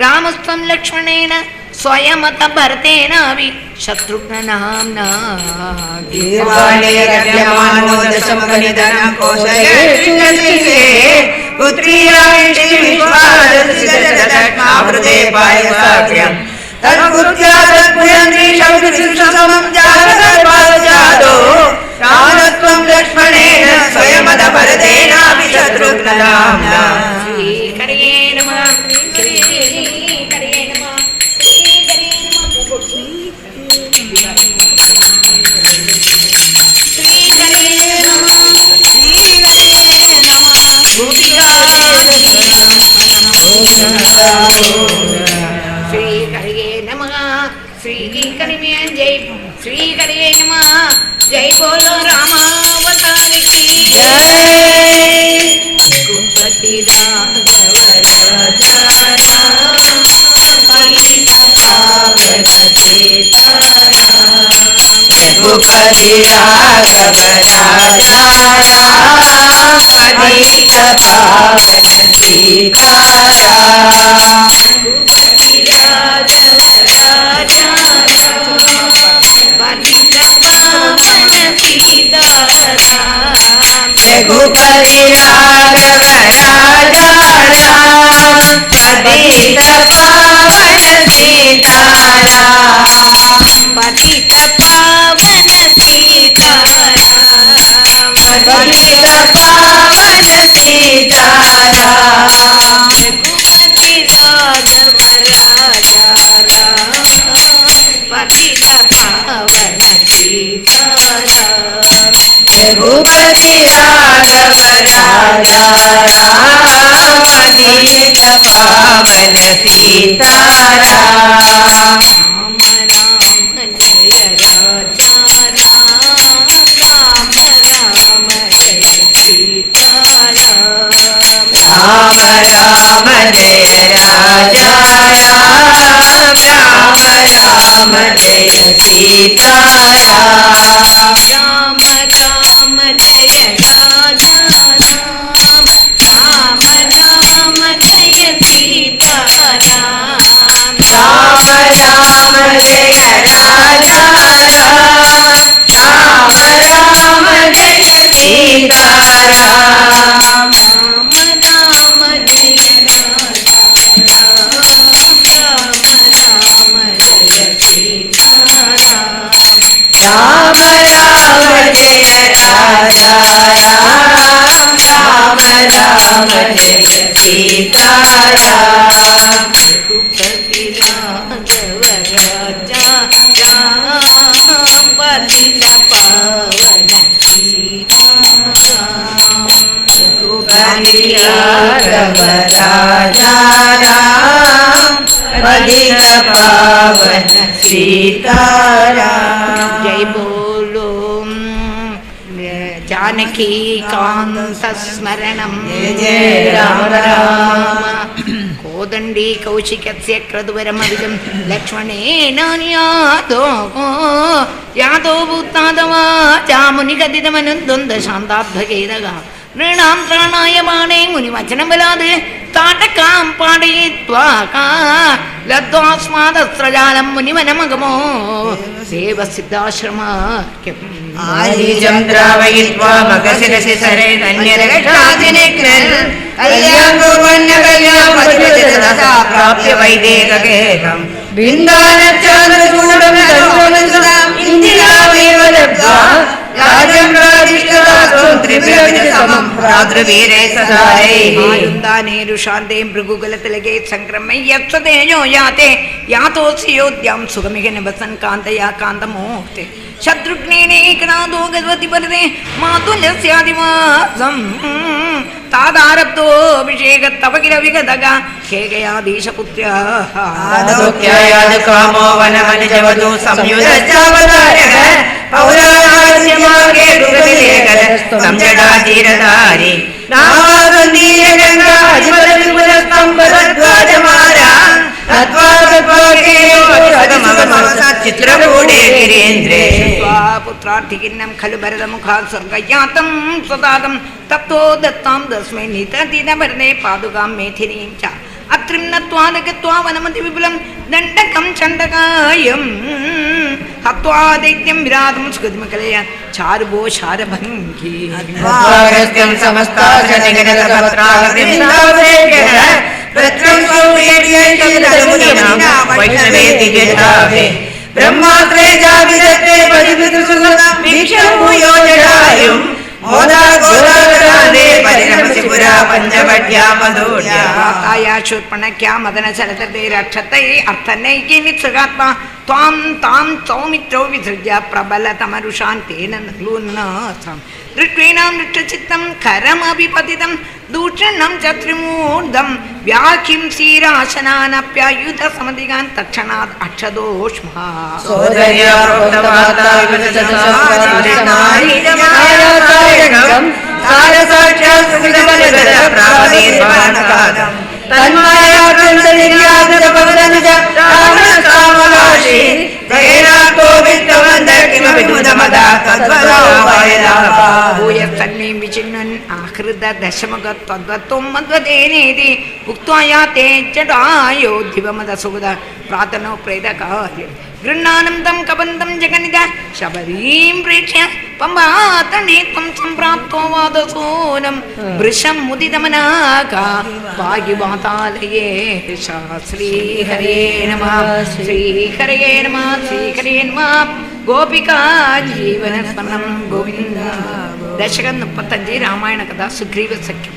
रामस्त्वं लक्ष्मणेन स्वयमत भरतेनापि शत्रुघ्ननाम्ना लक्ष्मणेन स्वयमद भरतेनापि शत्रुघ्ननाम्ना श्रीकरये नमः श्रीकरये नमः श्रीकरये नमः श्रीकरये जय श्रीकरये नमः जय बोलो रामावतार की जय कुपति राघव राजा रघुपति राघव राजा पतित पावन सीताराम रघुपति राघव राजा पतित पावन सीताराम रघुपति राघव राजा पतित पावन सीताराम पतित पावन सीताराम पतित पावन सीताराम रघुपति राघव राजा पतित पावन सीताराम रघुपति राघव राजा पतित पावन सीताराम राम राम जय राजा राम राम जय सीताराम राम राम जय राजा राम राम जय सीताराम राम राम जय राजा राम राम जय सीताराम राम राम जय राजा राम राम जय सीताराम राम राम जय राजा राम जय सीताराम राम राम जय राजा राम राम जय सीताराम रघुपति राघव राजा राम पतित पावन सीताराम रघुपति राघव राजा राम पतित पावन सीताराम जय बोलो जानकी कांत स्मरणं जय राम राम कोदंडी कौशिकस्य क्रतुवरमविदं लक्ष्मणेन यादो यादो भूतादवा चामुनिकथितमनुद्वन्द्व शान्ताभ्यगेदगा नृणां त्राणाय बाणे मुनिवचनबलाद् ताटकां पाडयित्वा लब्ध्वास्मादस्त्रजालं मुनिवनमगमो देवसिद्धाश्रमाख्यम् आलीजं द्रावयित्वा मगशिरसि सरेदन्यरक्षादिनिघ्नन् कल्याणगोपन्यकल्याणमधिपतितसा प्राप्य वैदेकगेहम् बिन्दानच्चान्द्रचूडं सर्वोन्नतम् इन्दिरामेव लब्ध्वा राज्यं राजिष्ठदासं त्रिभिरविदसमं भ्रातृवीरे सदारैः आयुन्दानेरुशान्ते भृगुकुलतिलके सङ्क्रम्य यत्सतेजो याते यातोऽसि योध्यां सुगमिह निवसन् कान्तया कान्तमूर्ते शत्रुघ्नेनेकनादो गतवति वरदे मातुल्यस्यादिवासम् तादारब्धोऽभिषेकस्तव किल विगतगा केकयाधीशपुत्र्याः आदोक्यायादकामो वनवनजवधू संयुधश्चावतारः पौराणाद्यमार्गे दुर्गतिलेखन संजडाधीरधारी नामागन्धीरगङ्गाधिपतिपुरस्तम्भरद्वाजमाला चित्रकूटे गिरीन्द्रे പുത്രാർത്ഥികിന്നം ഖലു ഭരതമുഖാത് സ്വർഗയാതം സ്വതാതം തത്തോ ദത്താം തസ്മൈ നിതതിനഭരതേ പാദുകാം മേധിനീം ച അത്രിം നത്വാദഗത്വാ വനമതി വിപുലം ദണ്ഡകം ചണ്ഡകായം ഹത്വാ ദൈത്യം വിരാതം സ്കൃതിമകലയ ചാരുഭോ ശാരഭംഗി അസ്വാഗസ്ത്യം സമസ്താശനികരപത്രാഗതിന്ദാവേഭ്യഃ പ്രത്രം സൗവേദ്യൈകമുനിനാ വൈഷ്ണവേതി ജടാവേ ബ്രഹ്മാത്രേ ജാവിദത്തേ പരിവിതുസുഗതം വീക്ഷം ഭൂയോ ജടായും ശൂർപ്പണക്യാ മദന ചലതേ രക്ഷതൈ അർത്ഥനൈകിമിത്സുഗാത്മാ ത്വാം താം സൗമിത്രോ വിസൃജ്യ പ്രബലതമരുഷാൻ തേന നഗ്ലൂന്നാസം ദൃഷ്ട്വീനാം ദൃഷ്ടചിത്തം കരമഭിപതിതം ദൂഷണം ചത്രിമൂർധം വ്യാഖിം സീരാശനാനപ്യായുധ സമധികാൻ തക്ഷണാത് അക്ഷദോഷ്മാ ഭൂയസ്തന്മീം വിചിന്നൻ ആഹൃത ദശമകത്വം മദ്വദേനേതി ഉക്ത്വായാ തേ ജടായോ ദിവമദസുഗത പ്രാതനോ പ്രേതകാര്യം ഗൃഹാനം തം കബന്ധം ജഗനിത ശബരീം പ്രീക്ഷ്യ പമ്പാതണേ ത്വം സംപ്രാപ്തോ വാദസൂനം വൃഷം മുദിതമനാക വായുവാതാലയേ ശ്രീഹരേ നമഃ ശ്രീഹരേ നമഃ ശ്രീഹരേ നമഃ ഗോപികാ ജീവനസ്മരണം ഗോവിന്ദ. ദശകം 35 രാമായണ കഥ സുഗ്രീവ സഖ്യം.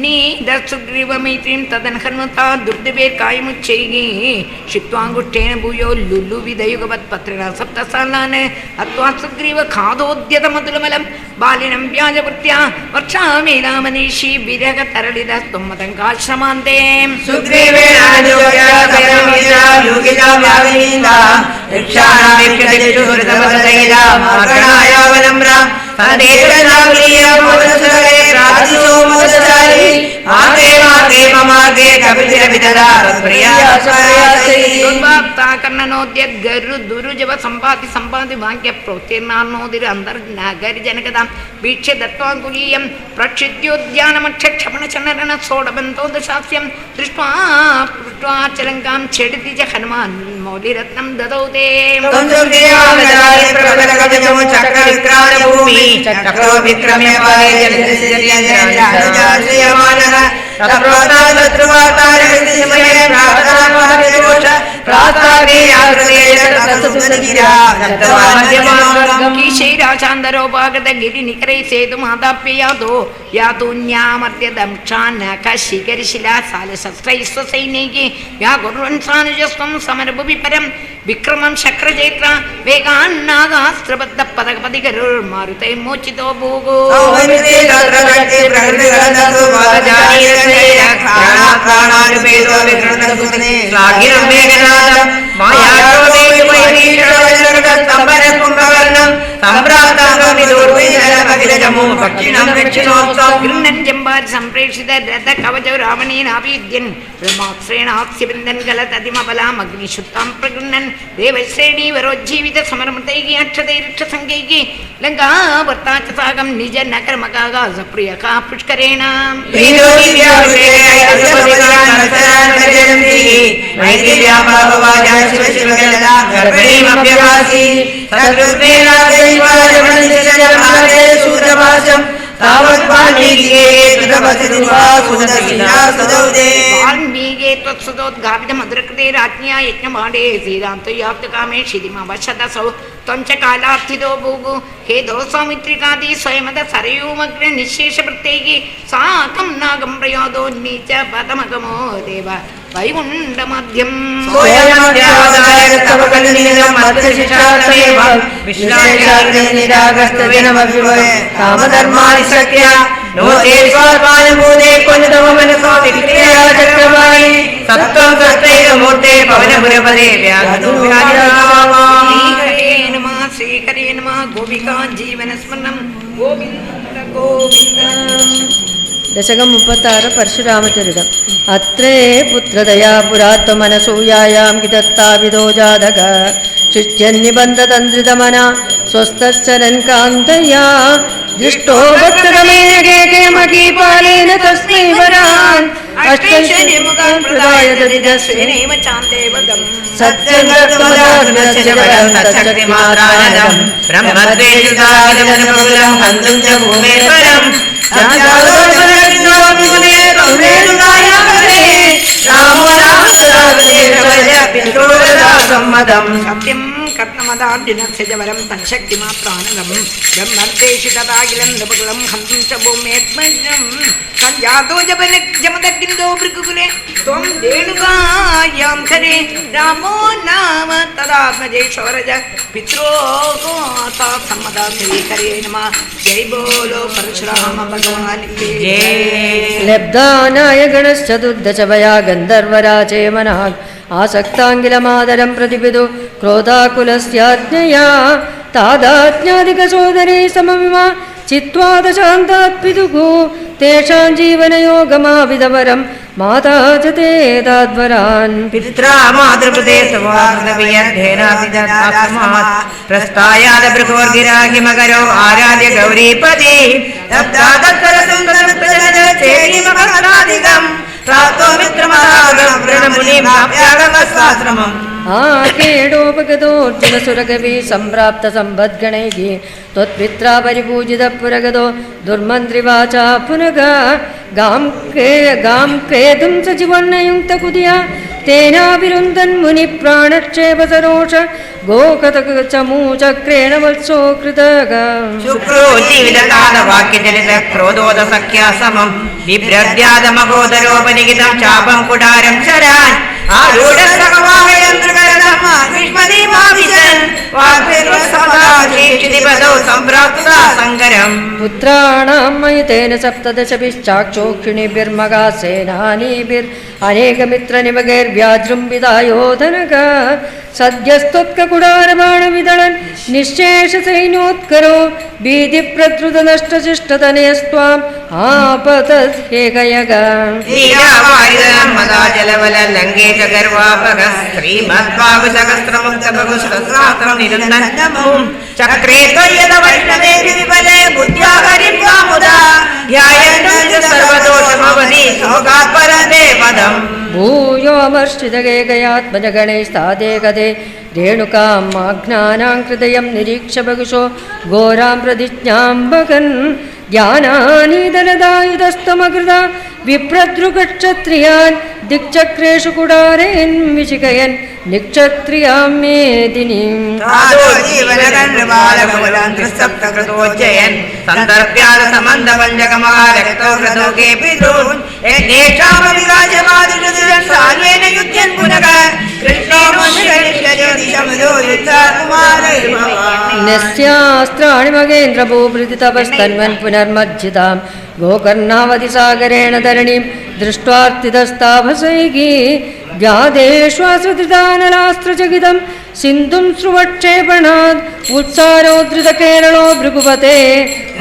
നീതസുഗ്രീവമൈത്രീം തദൻഹർമുതാ ദുർദിവേർക്കായമുച്ചൈകി ക്ഷിത്വാങ്കുഷ്ഠേന ഭൂയോ ലുല്ലുവിദയുഗവത് പത്രിണ സപ്തസാലാൻ അത്വാ സുഗ്രീവ ഖാദോദ്യതമതുലമലം ബാലിനം വ്യാജവൃത്യാ വർഷാമേലാമനീഷി വിരഹതരളിത സ്തുമതങ്കാശ്രമാന്തേ സമ്പാതി ഭാഗ്യ പ്രോത്ീർണോദിർ അന്തർനഗരിജനകതാം വീക്ഷ്യ ദത്വാങ്കുലീയം പ്രക്ഷിദ്യോദ്യാനമക്ഷക്ഷപണചരണ സോടബന്ധോദശാസ്യം ദൃഷ്ട്വാ പൃഷ്ട്വാചലങ്കാം ഛേദിതി ച ഹനുമാൻ മൗലിരത്നം ദദൗ തേ കീശൈരാചാന്തരോപാഗത ഗിരിനികരൈ സേതുമാതാപ്യയാതോ യാതൂന്യാമർദ്യദംക്ഷാനഖശിഖരിശിലാസാലശസ്ത്രൈസ്വസൈനൈകി വ്യാകുർവൻ സാനുജസ്വം സമരഭുവി പരം വിക്രമം ശക്രജൈത്ര വേഗാന്നാഗാസ്ത്രബദ്ധ പദകപതികരുൾ മാരുതൈ മോചിതോ ഭൂഗോ സംപ്രേക്ഷിത രഥ കവച രാവണീനാഭിദ്യൻ ബ്രഹ്മാശ്രേണാസ്യബിന്ദൻ ഗലതതിമബലാമഗ്നിശുദ്ധാം പ്രഗൃഹൻ ദേവശ്രേണീവരോജ്ജീവിത സമരമൃതൈകി അക്ഷതൈരക്ഷസംഖ്യൈകി ലങ്കാവർത്താചസാകം നിജ നകർമകാസപ്രിയകാ പുഷ്കരേണ മധുരകൃതേ രാജ്ഞാ യജ്ഞമാടേ ശ്രീരാന്തയാപ്തകാമേ ക്ഷിതിമവശതസൗ ത്വം ച കാലാർത്ഥിതോ ഭൂഗു ഹേതോ സൗമിത്രികാദി സ്വയമത സരയൂമഗ്ര നിശേഷവൃത്തൈകി സാകം നാഗം പ്രയോദോന്നീച പദമഗമോ ദേവ വൈകുണ്ഠമദ്യം ശ്രീഹരേ നമ ഗോപികാ ജീവനസ്മരണം ഗോവിന്ദ ഗോവിന്ദ. ദശകം 36 പരശുരാമചരിതം. അത്രേ പുത്രതയാ പുരാത്വമനസൂയായാം കിതത്താവിദോ ജാതക ശുച്യനിബന്ധതന്ത്രിതമന സ്വസ്ഥശ്ചരൻ കാന്തയാ ദൃഷ്ടോ ഭക്തരമേകേമകീപാലേന തസ്മൈ വരാൻ അഷ്ടൈശ്വര്യമുഖായ ദദിദസ്വേനൈവ ചാന്ദേവഗം സത്യംഗതമദാർശക്തിമാത്രാനദം ബ്രഹ്മദ്വേഷുതാകിലം ഹന്തും ച ഭൂമേശ്വരം സത്യം കർണമദാർജുനസ്യജവരം തശക്തിമാത്രാനദം ബ്രഹ്മർദ്ദേശിതതാകിലം നൃപകുലം ഹന്തും ച ഭൂമേത്മജം സഞ്ജാതോ ജപനജമദഗ്നിദോ ഭൃഗുകുലേ ത്വം രേണുകായാം ഖരേ രാമോ നാമ തദാത്മജേശ്വരജ പിത്രോഹോ സമ്മദാ ശ്രീഹരേ നമഃ ജൈ ബോലോ പരശുരാമ ഭഗവാൻ കി ലബ്ധാനായ ഗണശ്ചതുർദശ വയാ ഗന്ധർവരാജേ മനാഗ് ആസക്താങ്കിലമാദരം പ്രതിപിതു ക്രോധാകുലസ്യാജ്ഞയാ താദാജ്ഞാദികസോദരേ സമമിമ ചിത്വാ ദശാന്താത് പിതുഃ തേഷാം ജീവനയോഗമാവിധവരം മാതാ ച തേ താദ്വരാൻ പിത്രാ മാതൃകൃതേ സവാർദ്ധവിയർദ്ധേനാഭിജാതസ്മാത് പ്രസ്ഥായാദ ബൃഹോർഗിരാഹിമകരോ ആരാധ്യ ഗൗരീപതി പ്രാപ്തോ മിത്രമഹാഗണമുനിം ആകേടോപഗതോർജുനസുരകവി സംപ്രാപ്ത സമ്പദ്ഗണൈः ത്വത്പിത്രാ പരിപൂജിത പുരഗതോ ദുർമന്ത്രിവാചാ പുനഃ ഗാം ക്രേതും സജീവന്നയുക്തകുതിയാ തേനാവിരുന്ധൻ മുനി പ്രാണക്ഷേപ സരോഷ ഗോകതചമൂചക്രേണ വത്സോ കൃതക ശുക്രോ ജീവിതകാലവാക്യജലിത ക്രോധോദസഖ്യാ സമം ബിഭ്രദ്യാദമഗോദരോപനിഹിതം ചാപം കുടാരം ശരാൻ പുത്രാണാം മയുതേന സപ്തദശഭിശ്ചാക്ഷോക്ഷിണിഭിർമകാസേനാനീഭിരനേകമിത്രനിമകൈർവ്യാജൃംഭിതായോധനക സദ്യസ്ത്വത്കകുടാരബാണവിദളൻ നിശേഷസൈന്യോത്കരോ ഭീതിപ്രദ്രുതനഷ്ടശിഷ്ടതനയസ്ത്വാം ആപതഹേകയക ചക്രേ വൈഷ്ണവേ ബുദ്ധ്യാഹരിമുദാ ഭൂയോമർഷിതഗേകയാത്മജഗണൈസ്താദേകതേ രേണുകാം മാഘ്നാനാം ഹൃദയം നിരീക്ഷ ബഹുശോ ഘോരാം പ്രതിജ്ഞാം ഭഗൻ ജ്ഞാനാനീതനദായുധസ്തമകൃത വിപ്രദ്രുഗക്ഷത്രിയാൻ ദിക്ചക്രേഷു കുടാരേൻ വിശിഖയൻ നിക്ഷത്രിയാം മേദിനീം നസ്യാസ്ത്രാണി മകേന്ദ്രഭൂഭൃതി തപസ്തന്വൻ പുനർമജ്ജിതാം ഗോകർണാവതിസാഗരേണ ധരണീം ദൃഷ്ട്വാർത്തിതസ്താഭസൈകി ജ്ഞാതേഷ്വാസൃതാനലാസ്ത്രചകിതം സിന്ധും സ്രുവക്ഷേപണാത് ഉത്സാരോദ്ധൃതകേരളോ ഭൃഗുപതേ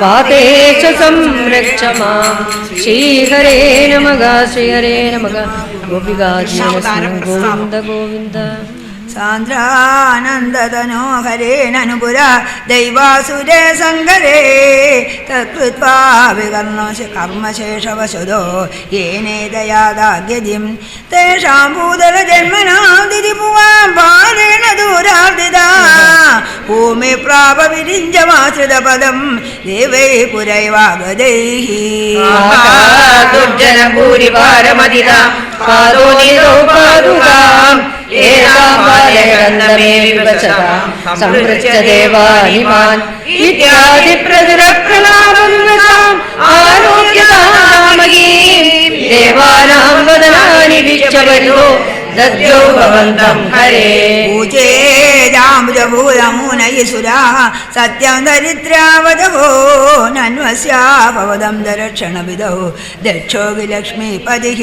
വാതേശ സംരക്ഷ മാം ശ്രീഹരേ നമഃ ശ്രീഹരേ നമഃ ഗോപികാജീവനം ഗോവിന്ദ ഗോവിന്ദ സാന്ദ്രാനന്ദതനോ ഹരേണനുപുര ദൈവാസുരേ സങ്കരേ തത്കൃത്വാ കർമ്മശേഷവശുതോ യേനേതയാദാഗ്യതിം തേഷാം ഭൂതലജന്മനാം ദിതിപുവാം ബാലേന ദൂരാർദിതാ ഭൂമി പ്രാപവിരിഞ്ചമാശ്രിതപദം ദേവൈ പുരൈവാഗതൈഃ സംപൃച്ഛ ദേവാനിമാൻ ഇത്യാദി പ്രചുരപ്രലാപം ആരോഗ്യതാമകീം ദേവാനാം വദനാനി വിക്ഷവരോ ദദ്യോ ഭവന്തം ഹരേ പൂജേജാംബുജഭൂതമൂനയിസുരാ സത്യം ദരിദ്രാവതവോ നന്വസ്യാപവദം ദരക്ഷണവിദോ ദക്ഷോഗി ലക്ഷ്മീപതിഃ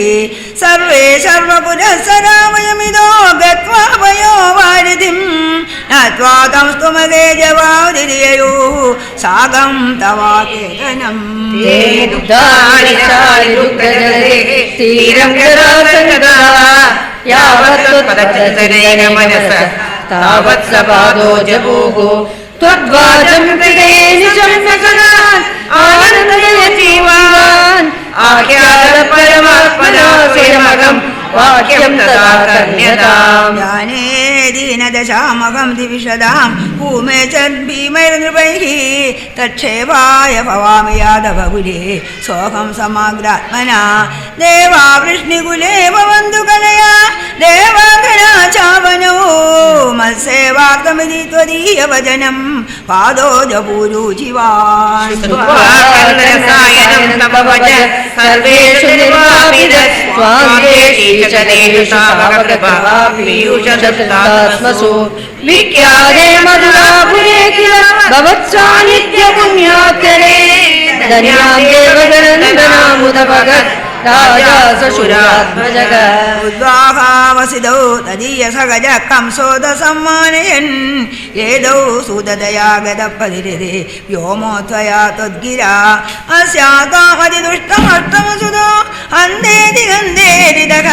സർവേ സർവപുരഃസരാമയമിദോ ഗത്വാ വയോ വാരിധിം നത്വാ തം സ്തുമകേ ജവാദിരിയയോ സാഗം തവാകേതനം തീരം तावत्सपादो जपूः त्वद्वाचं हृदये निजं नगरान् आनन्दयतीवान् आख्यातपरमात्मना स्वयमगम् वाक्यं तथा कन्यताम् ज्ञाने दीनदशामहं दिविशदां भूमे चद्भीमैर्नृपैः तच्छेवाय भवामि यादवकुले सोऽहं समग्रात्मना देवा वृष्णिकुले भवन्तु कलया देवाङ्गना चावनो मत्सेवार्थमिति त्वदीयवचनं पादो जपूरुचिवान् सर्वेषु निर्वापिदस्वादेशु विख्याते मधुरापुरे किल भवत्सान्निध्यपुण्यात्तरे धन्यां देवगणन्दनामुदभगत् राजा सशुरात्मजग उद्वाहावसिदौ तदीयसगज कंसोदसम्मानयन् येदौ सुददयागदपदिरे व्योमोत्वया त्वद्गिरा अस्याकामतिदुष्टमष्टमसुदो अन्देति गन्धेरिदः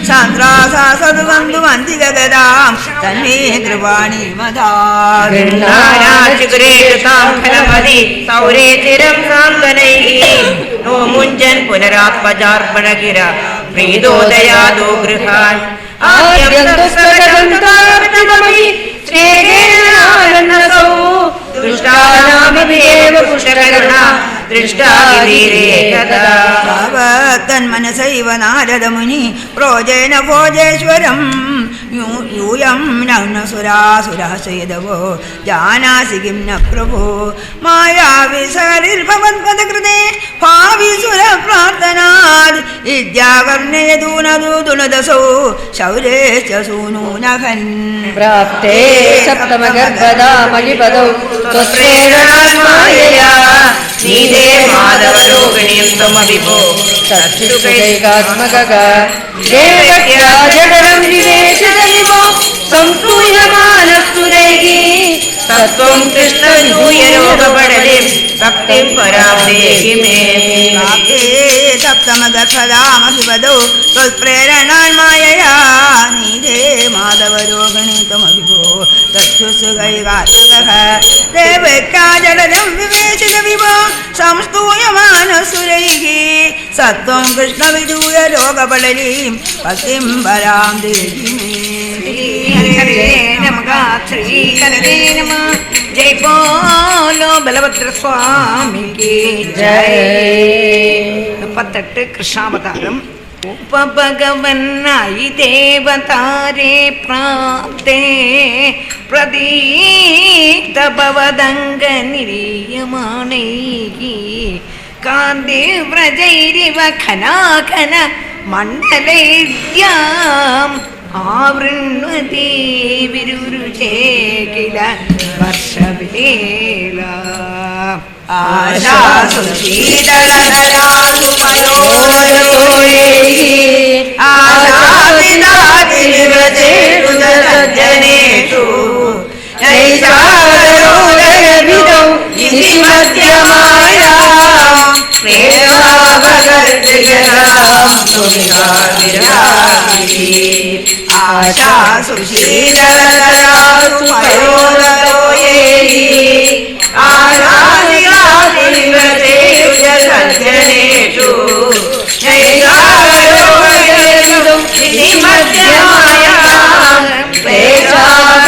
सान्द्रासा सदुबन्धुमन्तिगगदां तन्मे कृपाणि मदात् सौरे चिरं साङ्गनैः नो मुञ्जन् पुनरात्मजार्पणगिरा प्रीदोदयादो गृहान् आद्यन्तस्तगदन्तार्तितमहि स्नेहेनानन्दसौ दृष्टानामिदेव पुष्टकरुणा दृष्टागिरीरे कदा तन्मनसैव नारदमुनि प्रोजेन भोजेश्वरं यूयं नग्नसुरासुरासुयदवो जानासि किं न प्रभो मायाविसरिर्भवत्पदकृते भाविसुरप्रार्थनात् विद्याकर्णयदूनदूदुनदसौ शौर्यश्च सूनूनहन् प्राप्ते सप्तमगर्भदा मणिपदौ त्वत्प्रेरणान्मायया नीदे माधवलोकनीं त्वमभिभो तत्सुखैकात्मकः देवक्या जडरं विवेशितमिवो संसूयमानस्तुरैः तत्त्वं कृष्णविधूय लोकपडलिं भक्तिं परां देहि मे सप्तमगर्भदामभिपदौ त्वत्प्रेरणान्मायया नीदे माधवरोगिणी त्वमभिभो तत्सुखैकात्मकः देवक्या जडरं विवेशितमिवो संस्तूयमानसुरैः सत्त्वं कृष्णविधूय लोकपडलिं भक्तिं परां देहि मे हरे नमः श्री हरे नमः जय बोलो बलभद्र स्वामी की जय 38 कृष्णावतारम उपभगवन्नायि देवतारे प्राप्ते प्रदीप्त भवदङ्ग निरीयमाणैः कान्तिव्रजैरिव खनाखन मण्डलैर्याम् आवृण्वती विरुरुचे किल वर्षवेला आशासु शीतलधरासु पयोदतोयैः आशादिनादिनिवचेषु सज्जनेषु नैषादरोदयभिदौ इति मध्यमायां प्रेमाभगर्जगदां सुविराविरामि आशासु शीतलधरासु पयोदतोयैः आशादिनादिनिवचेषु सज्जनेषु नैषादरोदयभिदौ इति मध्यमायां प्रेमाभगर्जगदां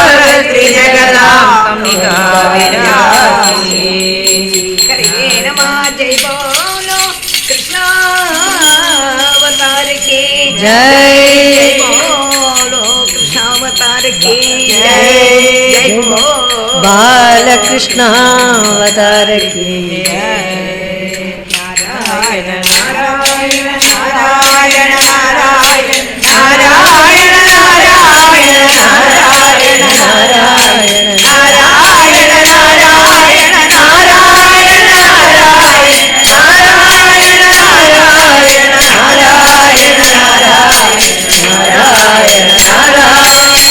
हरे नमः जय बोलो कृष्णावतार की जय बोलो कृष्णावतार की जय जय बोलो बालकृष्णावतार की नारायण नारायण नारायण नारायण नारायण नारायण नारायण नारायण नारायण नारायण नारायण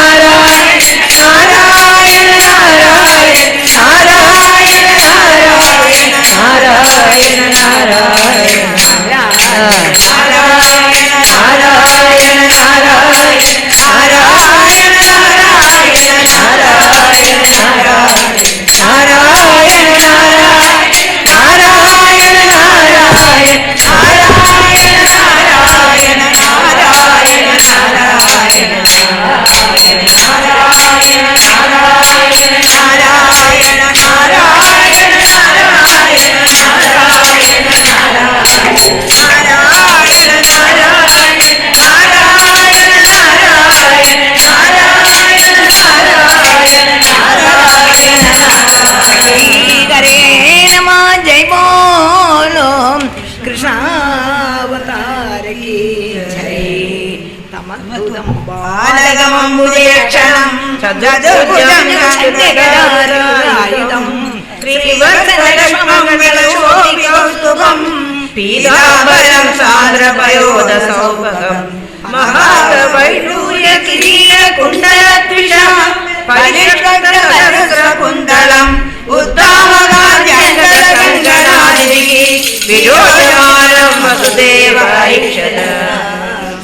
नारायण नारायण கிருஷ்ணாவதாரகி ஜெய். தமதுதம் பாலகமம்புஜேக்ஷணம் சதுர்புஜம் சந்திரகராயுதம் ஸ்ரீவத்சலக்ஷ்மமங்களசோபிகௌஸ்துபம் பீதாம்பரம் சாந்திரபயோதசௌபகம் மகாகவைடூர்ய கிரீட குண்டலத்விஷம் பரிஷ்கృతகுந்தலம் உத்தாமகாத்யங்கரகங்கணாதிபிः விரோஜமானம் வசுதேவாய்ஷத.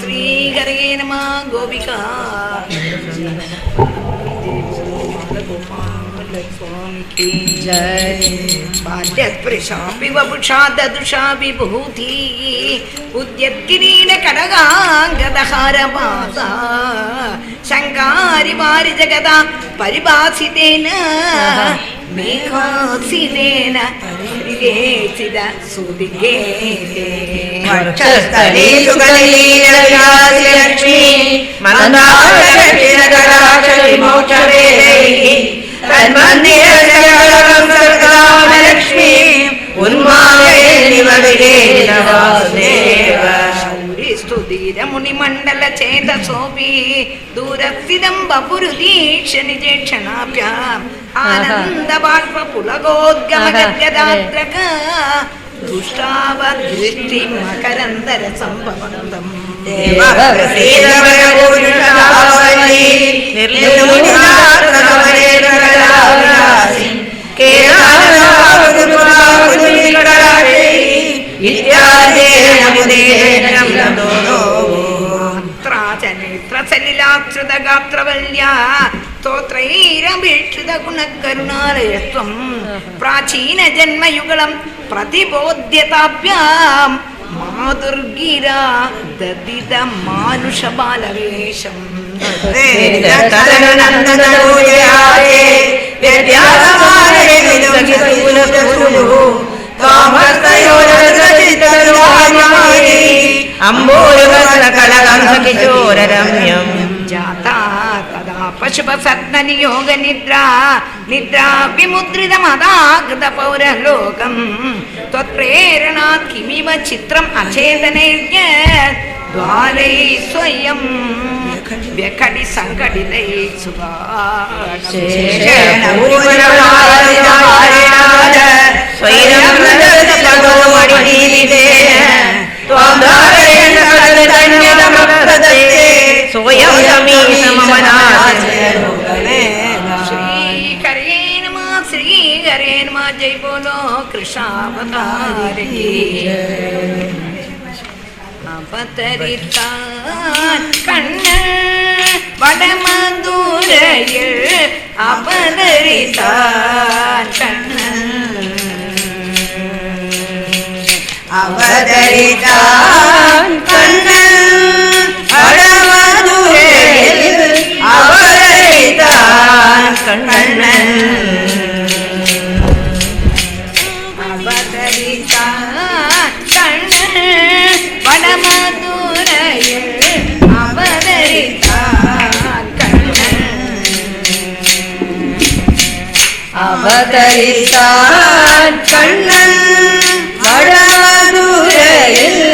ஸ்ரீஹரே நம. கோபிகா பால்யஸ்பிருஷாபி வபுஷா ததுஷா விபூதி உத்யத்கிரீட கடகாங்கதஹாரபாசா சங்காரி வாரி ஜகதா பரிபாசிதேன மேகாசினேன விவேசித சுதிகே வட்சஸ்தலே சுகலீலயாசிலக்ஷ்மி மந்தாரவிமோட்சவேதைः தன்மந்திரசகலம் சர்காமலக்ஷ்மி உன்மாயே நிவவிதேன வாசுதேவ. ஸ்துதிர முனிமண்டல சேதசோபி தூரஸ்திதம் பபுருதீக்ஷ நிஜேக்ஷணாப்யாம் ஆனந்த பாஷ்ப புலகோத்கம கத்யதாத்ரக துஷ்டாவத்ருஷ்டி மகரந்தர சம்பவந்தம் தேவப்ரசீதபரபூஷணாவலி நிர்லுணிநாத்ரகவரேரகலாவிலாசி கேராவதுபாகுதுமிகடாஷி இத்யாதேன முதேன விலதோதோ. நேத்ரசலிலாத்ருதகாத்ரவல்யா स्तोत्रैरभीक्षितगुणकरुणालयत्वं प्राचीनजन्मयुगलं प्रतिबोध्यताभ्यां माधुर्गिरा ददितमानुषबालवेशम् जाता तदा पशुपसत्ननियोग निद्रा निद्रा विमुद्रितमदाकृतपौरलोकं त्वत्प्रेरणात् किमिव चित्रम् अचेतनैर्य द्वारै स्वयं व्यखडि सङ्कटितै सोयं श्री हरे नमः जय बोलो कृष्णावतारी அவதரித்தான் கண்ணன் வடமதுரையில் அவதரித்தான் கண்ணன் அவதரித்தான் கண்ணன் வடமதுரையில் அவதரித்தான் கண்ணன் அவதரித்தான் கண்ணன் வடமதுரையில் அவதரித்தான் கண்ணன் அவதரித்தான் கண்ணன் வடமதுரையில்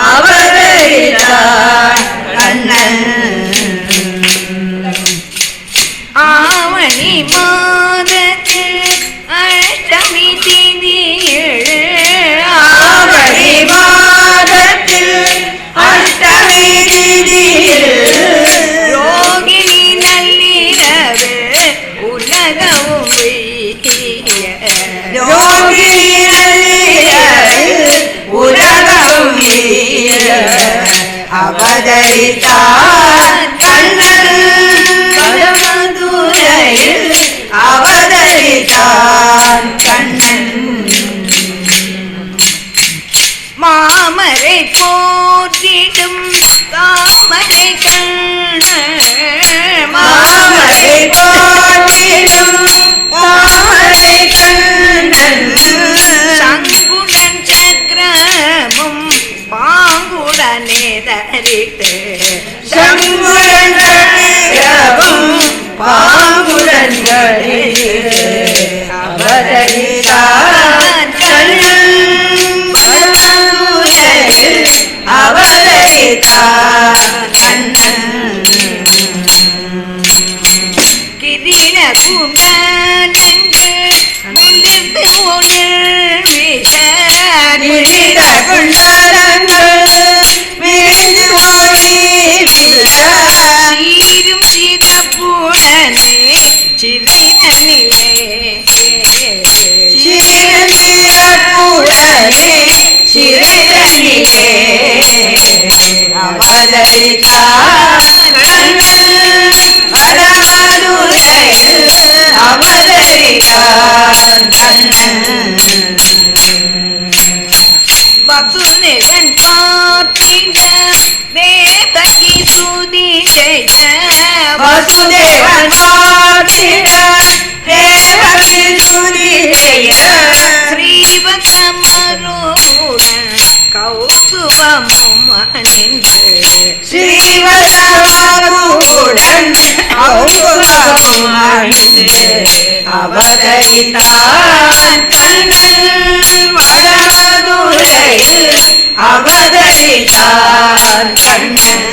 அவதரித்தான் கண்ணன் ஆவணி மாதத்தில் அஷ்டமி திதியில் ஆவணி மாதத்தில் அஷ்டமி திதியில் ரோகிணி நள்ளிரவு உலகவும் யோகினி நள்ளிரவில் உலகம் வீர அவதரித்தான் கண்ணன் வடமதுரையில் அவதரித்தான் கண்ணன் மாமரை போற்றிடும் தாமரை கண்ணன் மாமரை போற்றிடும் தாமரை கண்ணன் சங்குடன் சக்கரமும் பாங்குடனே தரித்து சங்குடன் சக்கரமும் பாங்குடன் தரித்து அவதரித்தான் கண்ணன் கிரீட குண்டலங்கள் முந்திட்டு ஒளிர் வீச கிரீட குண்டலங்கள் மீது ஒளி வீச சீரும் சீதப்புடனே சிறிதனிலே சீரசீரப்புடனே சிறிதனிலே அவதரித்தார் கண்ணன் வடமதுரையில் அவதரித்தார் கண்ணன் பசுநெகன் பார்த்திட தேவகி சுதி செய்ய வசுதேவன் பார்த்திட தேவகி சுதி செய்ய ஸ்ரீவசமருடன் கௌசுவமும் அணிந்து ஸ்ரீவசமருடன் கௌசுவமும் அணிந்து அவதரித்தார் கண்ணன் வடமதுரையில் அவதரித்தார் கண்ணன்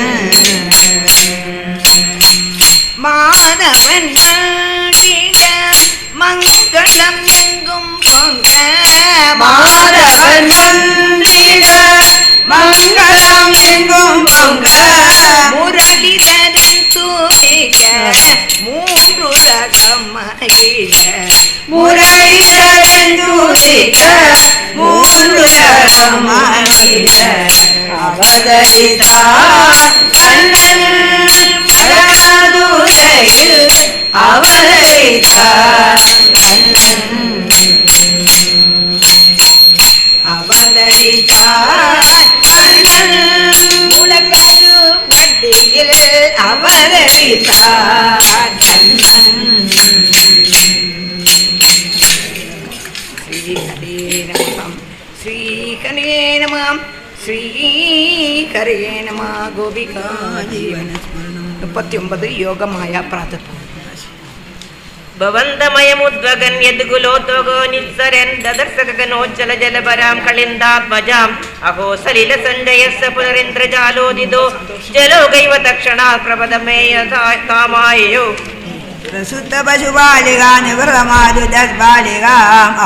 மாதவன் நாடிட மங்களம் எங்கும் பொங்க மாதவன் வந்திட மங்களம் எங்கும் பொங்க முரளிதரன் தூவிக்க மூன்று ரகம் மகிழ முரளிதரன் தூதிக்க மூன்று ரகம் மகிழ அவதரித்தார் கண்ணன் வடமதுரையில் அவதரித்தார் கண்ணன் அவதரித்தார் கண்ணன் முழக்கரு வட்டியில் அவதரித்தார் கண்ணன் ஸ்ரீஹரே நமம் ஸ்ரீஹரே நம கோபிகா ஜீவன 39 யோகமாயா பிரார்த்தனை भवन्तमयमुद्वगन् यद्गुलोत्वगो निःसरन् ददर्शगगनोज्जल जलपरां कलिन्दात्मजाम् अहो सलिलसञ्जयस्य पुनरिन्द्रजालोदितो जलोगैव तक्षणात् प्रपदमेय कामाययो प्रसुत पशुबालिका निवृतमादुदत्बालिका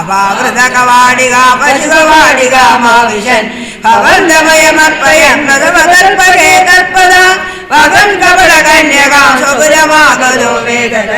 अपावृतकवाडिका पशुकवाडिका माविशन् भवन्तमयमर्पयन् प्रथमकल्पके कल्पदा भगन् कपटकन्यकां स्वपुरमागतो वेगत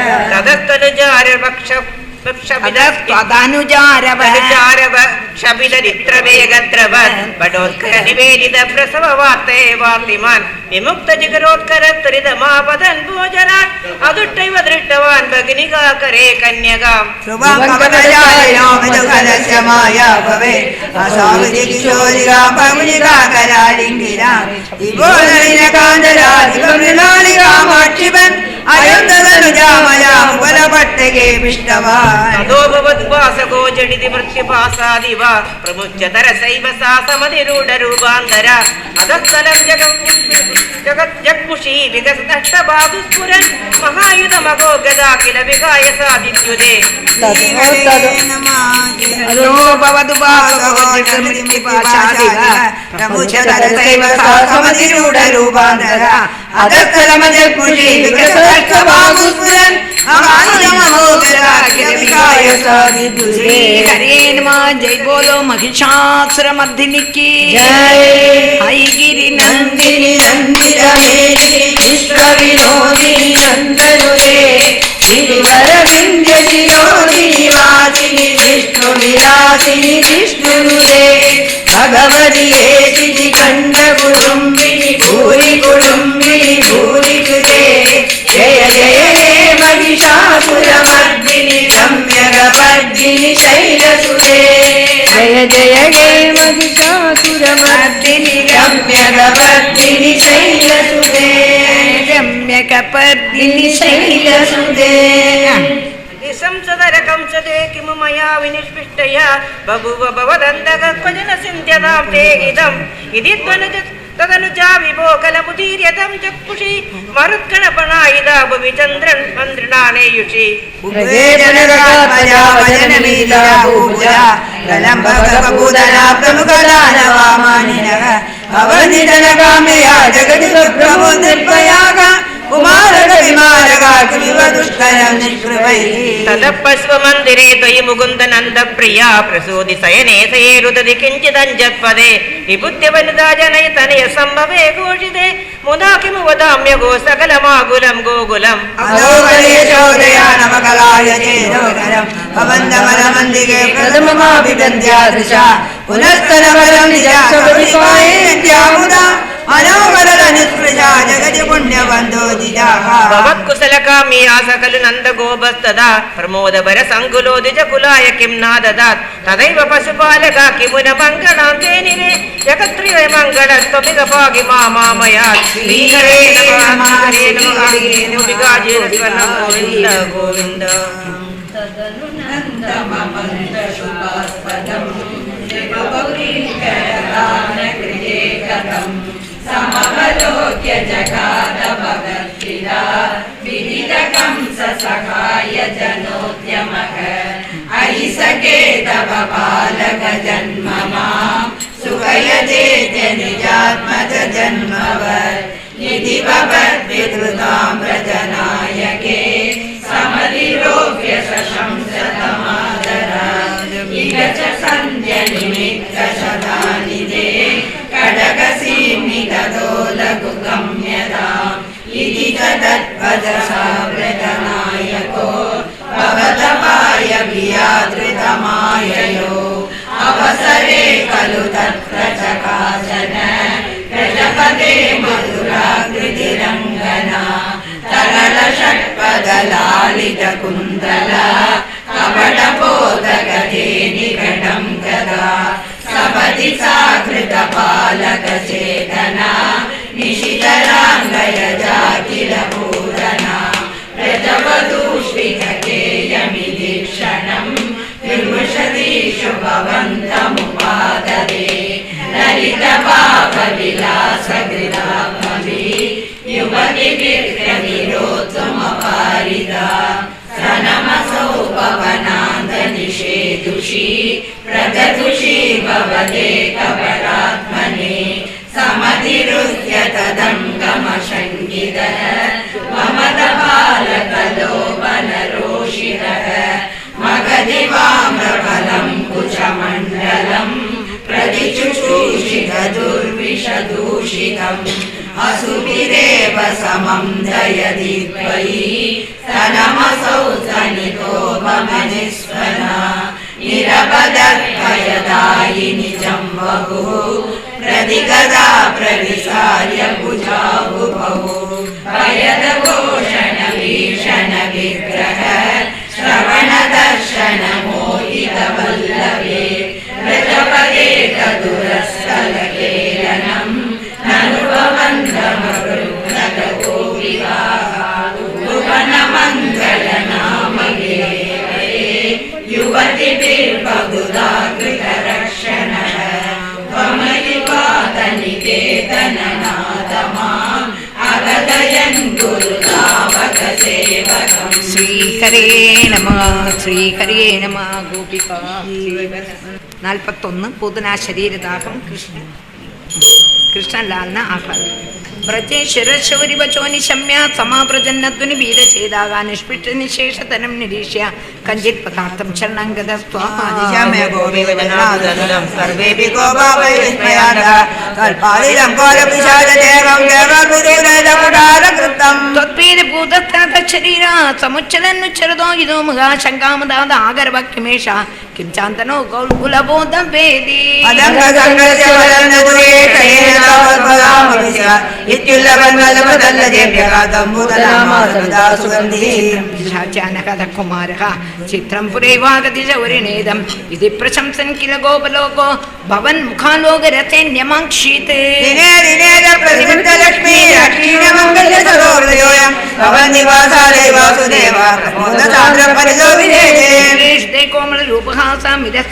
निवेदित प्रसव वार्ते वार्तिमान् विमुक्त जिगरोत्कर त्वरितमापदन् भोजनात् अदुट्टैव दृष्टवान् भगिनिका करे कन्यकाम् शुभं कपटजालयो मधुकलस्य माया भवेत् असाविधिकिशोरिका भगिनिका करालिङ्गिना दिवोदरिनकान्दरा दिवमृणालिकामाक्षिपन् अयन्ददनुजामया मुपलपट्टके पिष्टवान् ततो भवद्वासको जडिति मृत्युपासादिव प्रमुच्यतरसैव सा समधिरूढरूपान्तरा अधस्तलं जगज्जग्मुषी विगसदष्टबाहुस्फुरन् महायुधमगो गदा किल विहाय सादित्युदे अदो भवतु वासको जगज्जग्मुषीपासादिव प्रमुच्यतरसैव सा समधिरूढरूपान्तरा अधस्तलमजग्मुषी विगसदष्टबाहुस्फुरन् महायुधमगो गदा किल विहाय सादित्युदे हरे नमः जय बोलो महिषासुरमर्दिनी की जय हयगिरि नंदिनी नंदितमेरी विश्वविनोदिनी नंदनुदे गिरिवरविंध्य शिरोदिनी वासिनी विष्णुविलासिनी विष्णुनुदे भगवती एति कंड कुटुंबिनी भूरि कुटुंबिनी भूरि कृते जय जय हे महिषासुरमर्दिनी रम्यकपर्दिनी शैलसुते जय जय हे महिषासुरमर्दिनी रम्यकपर्दिनी शैलसुते रम्यकपर्दिनी शैलसुते संसदर कंसदे किमु मया विनिष्पिष्टया बभुव भवदन्तगक्वजन सिन्ध्यतां ते इदम् इति तदनुजा विभोकलमुदीर्यतं चक्षुषि मरुत्कणपणायिदा भुवि चन्द्रन् मन्द्रणानेयुषि भवनिधनकाम्यया जगति सुप्रभो निर्भयाग कुमारकविमारगाकिमिव दुष्करं निष्कृवैः तदपस्वमन्दिरे त्वयि मुकुन्दनन्दप्रिया प्रसूति शयने सयेरुदधि किञ्चिदञ्जत्पदे विबुद्ध्यवनिता जनयतनय सम्भवे घोषिते मुदा किमु वदाम्य गो सकलमाकुलं गोकुलम् अधोगणेशोदया नवकलाय चेदोकरं भवन्दमनमन्दिरे प्रथममाभिवन्द्यादृशा पुनस्तनवरं निजासवरिपायेत्यामुदा मनोहरनिष्पृशा जगति पुण्यबन्धो जिजाः भवत्कुशलकाम्या सकलु नन्दगोपस्तदा प्रमोदभर सङ्कुलो द्विजकुलाय किं नाददात् तदैव पशुपालका किमुन मङ्गलां तेनिरे जगत्रिवै मङ्गलत्वमिह पाहि मामयात् श्रीहरे नमः हरे नमः गोविन्द गोविन्द समवलोक्य जगाद भगत्प्रिया विदितकं ससहाय जनोद्यमः अहिसकेत बालक जन्म मां सुखयजेत निजात्मज जन्मवत् यदि भवद्विकृतां व्रजनायके समधिरोप्य सशंसतमादरात् इह च सन्ध्य निमित्त शतानिदे कडगसीमितदोलगुगम्यताम् इति च तत्पदसा व्रतनायको भवतपाय वियादृतमाययो अवसरे खलु तत्र च काचन प्रजपते मधुराकृतिरङ्गना तरलषट्पदलालितकुन्दला कपटपोतगते निकटं गदा सपदि साकृतपालकचेतना निशितराङ्गयजा किल पूजना प्रजवधूष्विकेयमिदीक्षणं विमृशतीषु भवन्तमुपाददे ललितपापविलासकृतात्मभि युवतिभिर्गतिरोत्तमपारिदा सनमसौ पवनान्दनिषेदुषी प्रददुषी भवते कपटात्मने समधिरुह्य तदङ्गमशङ्कितः ममदबालकलोपनरोषितः मगधिवाम्रफलं कुचमण्डलं प्रतिचुषूषितदुर्विषदूषितम् असुभिरेव समं दयति त्वयि सनमसौ सनितो भमनिस्वना निरपदर्पयदायि निजं बहुः प्रतिगदा प्रविशार्य भुजाबुभौ भयदघोषण भीषण विग्रह श्रवणदर्शन मोहितवल्लभे व्रजपदे तदुरस्थलकेलनम् ननुभवन्तमगृह्णतगोपिकाः भुवनमङ्गलनामगे युवतिभिर्बहुधाकृतरक्षणः त्वमयुवातनिकेतननादमाम् अगदयन् गुरुतावकसेवकम् ശ്രീഹരേ നമ ശ്രീഹരേ നമ ഗോപിക 41 പൂതനാ ശരീരദാഹം കൃഷ്ണലാലിന് ആഹ്ലാദം വ്രജേശ്വരശൗരിവചോ നിശമ്യ സമാപ്രജന്നധ്വനി വീരചേതാകാ നിഷ്പിഷ്ട നിശേഷതനം നിരീക്ഷ്യ കഞ്ചിത് പദാർത്ഥം ശരണം दिशम्य गोविन्दनादनुलं सर्वेऽपि गोपावै विस्मयानः कल्पालिलं कोलपिशाचदेवं देवभूतेरजकुटारकृतं त्वत्प्रीतिभूतस्तातच्छरीरा समुच्चलन्नुच्चरतो इदो मुगाशङ्कामदादागरवक्यमेष किं चान्तनो गौकुलबोधं वेदी अदङ्गसङ्गस्य वदन्नदुरेशयेन तावत्पदामविश्य इत्युल्लभन्वलपदल्लदेव्यघातं भूतनामासदा सुगन्धिं शाचानककुमारः चित्रं पुरैवागति चौरिणेदं इति प्रशंसन् किल गोपलोको भवन् मुखालोकरथेन्यमाङ्क्षीत् दिने दिने च प्रतिवृद्धलक्ष्मी क्षीणमङ्गल्यसरोहृदयोऽयं भवन्निवासालय वासुदेव प्रमोदसान्द्रपरिजो विधेये कोमलरूपहासामिरः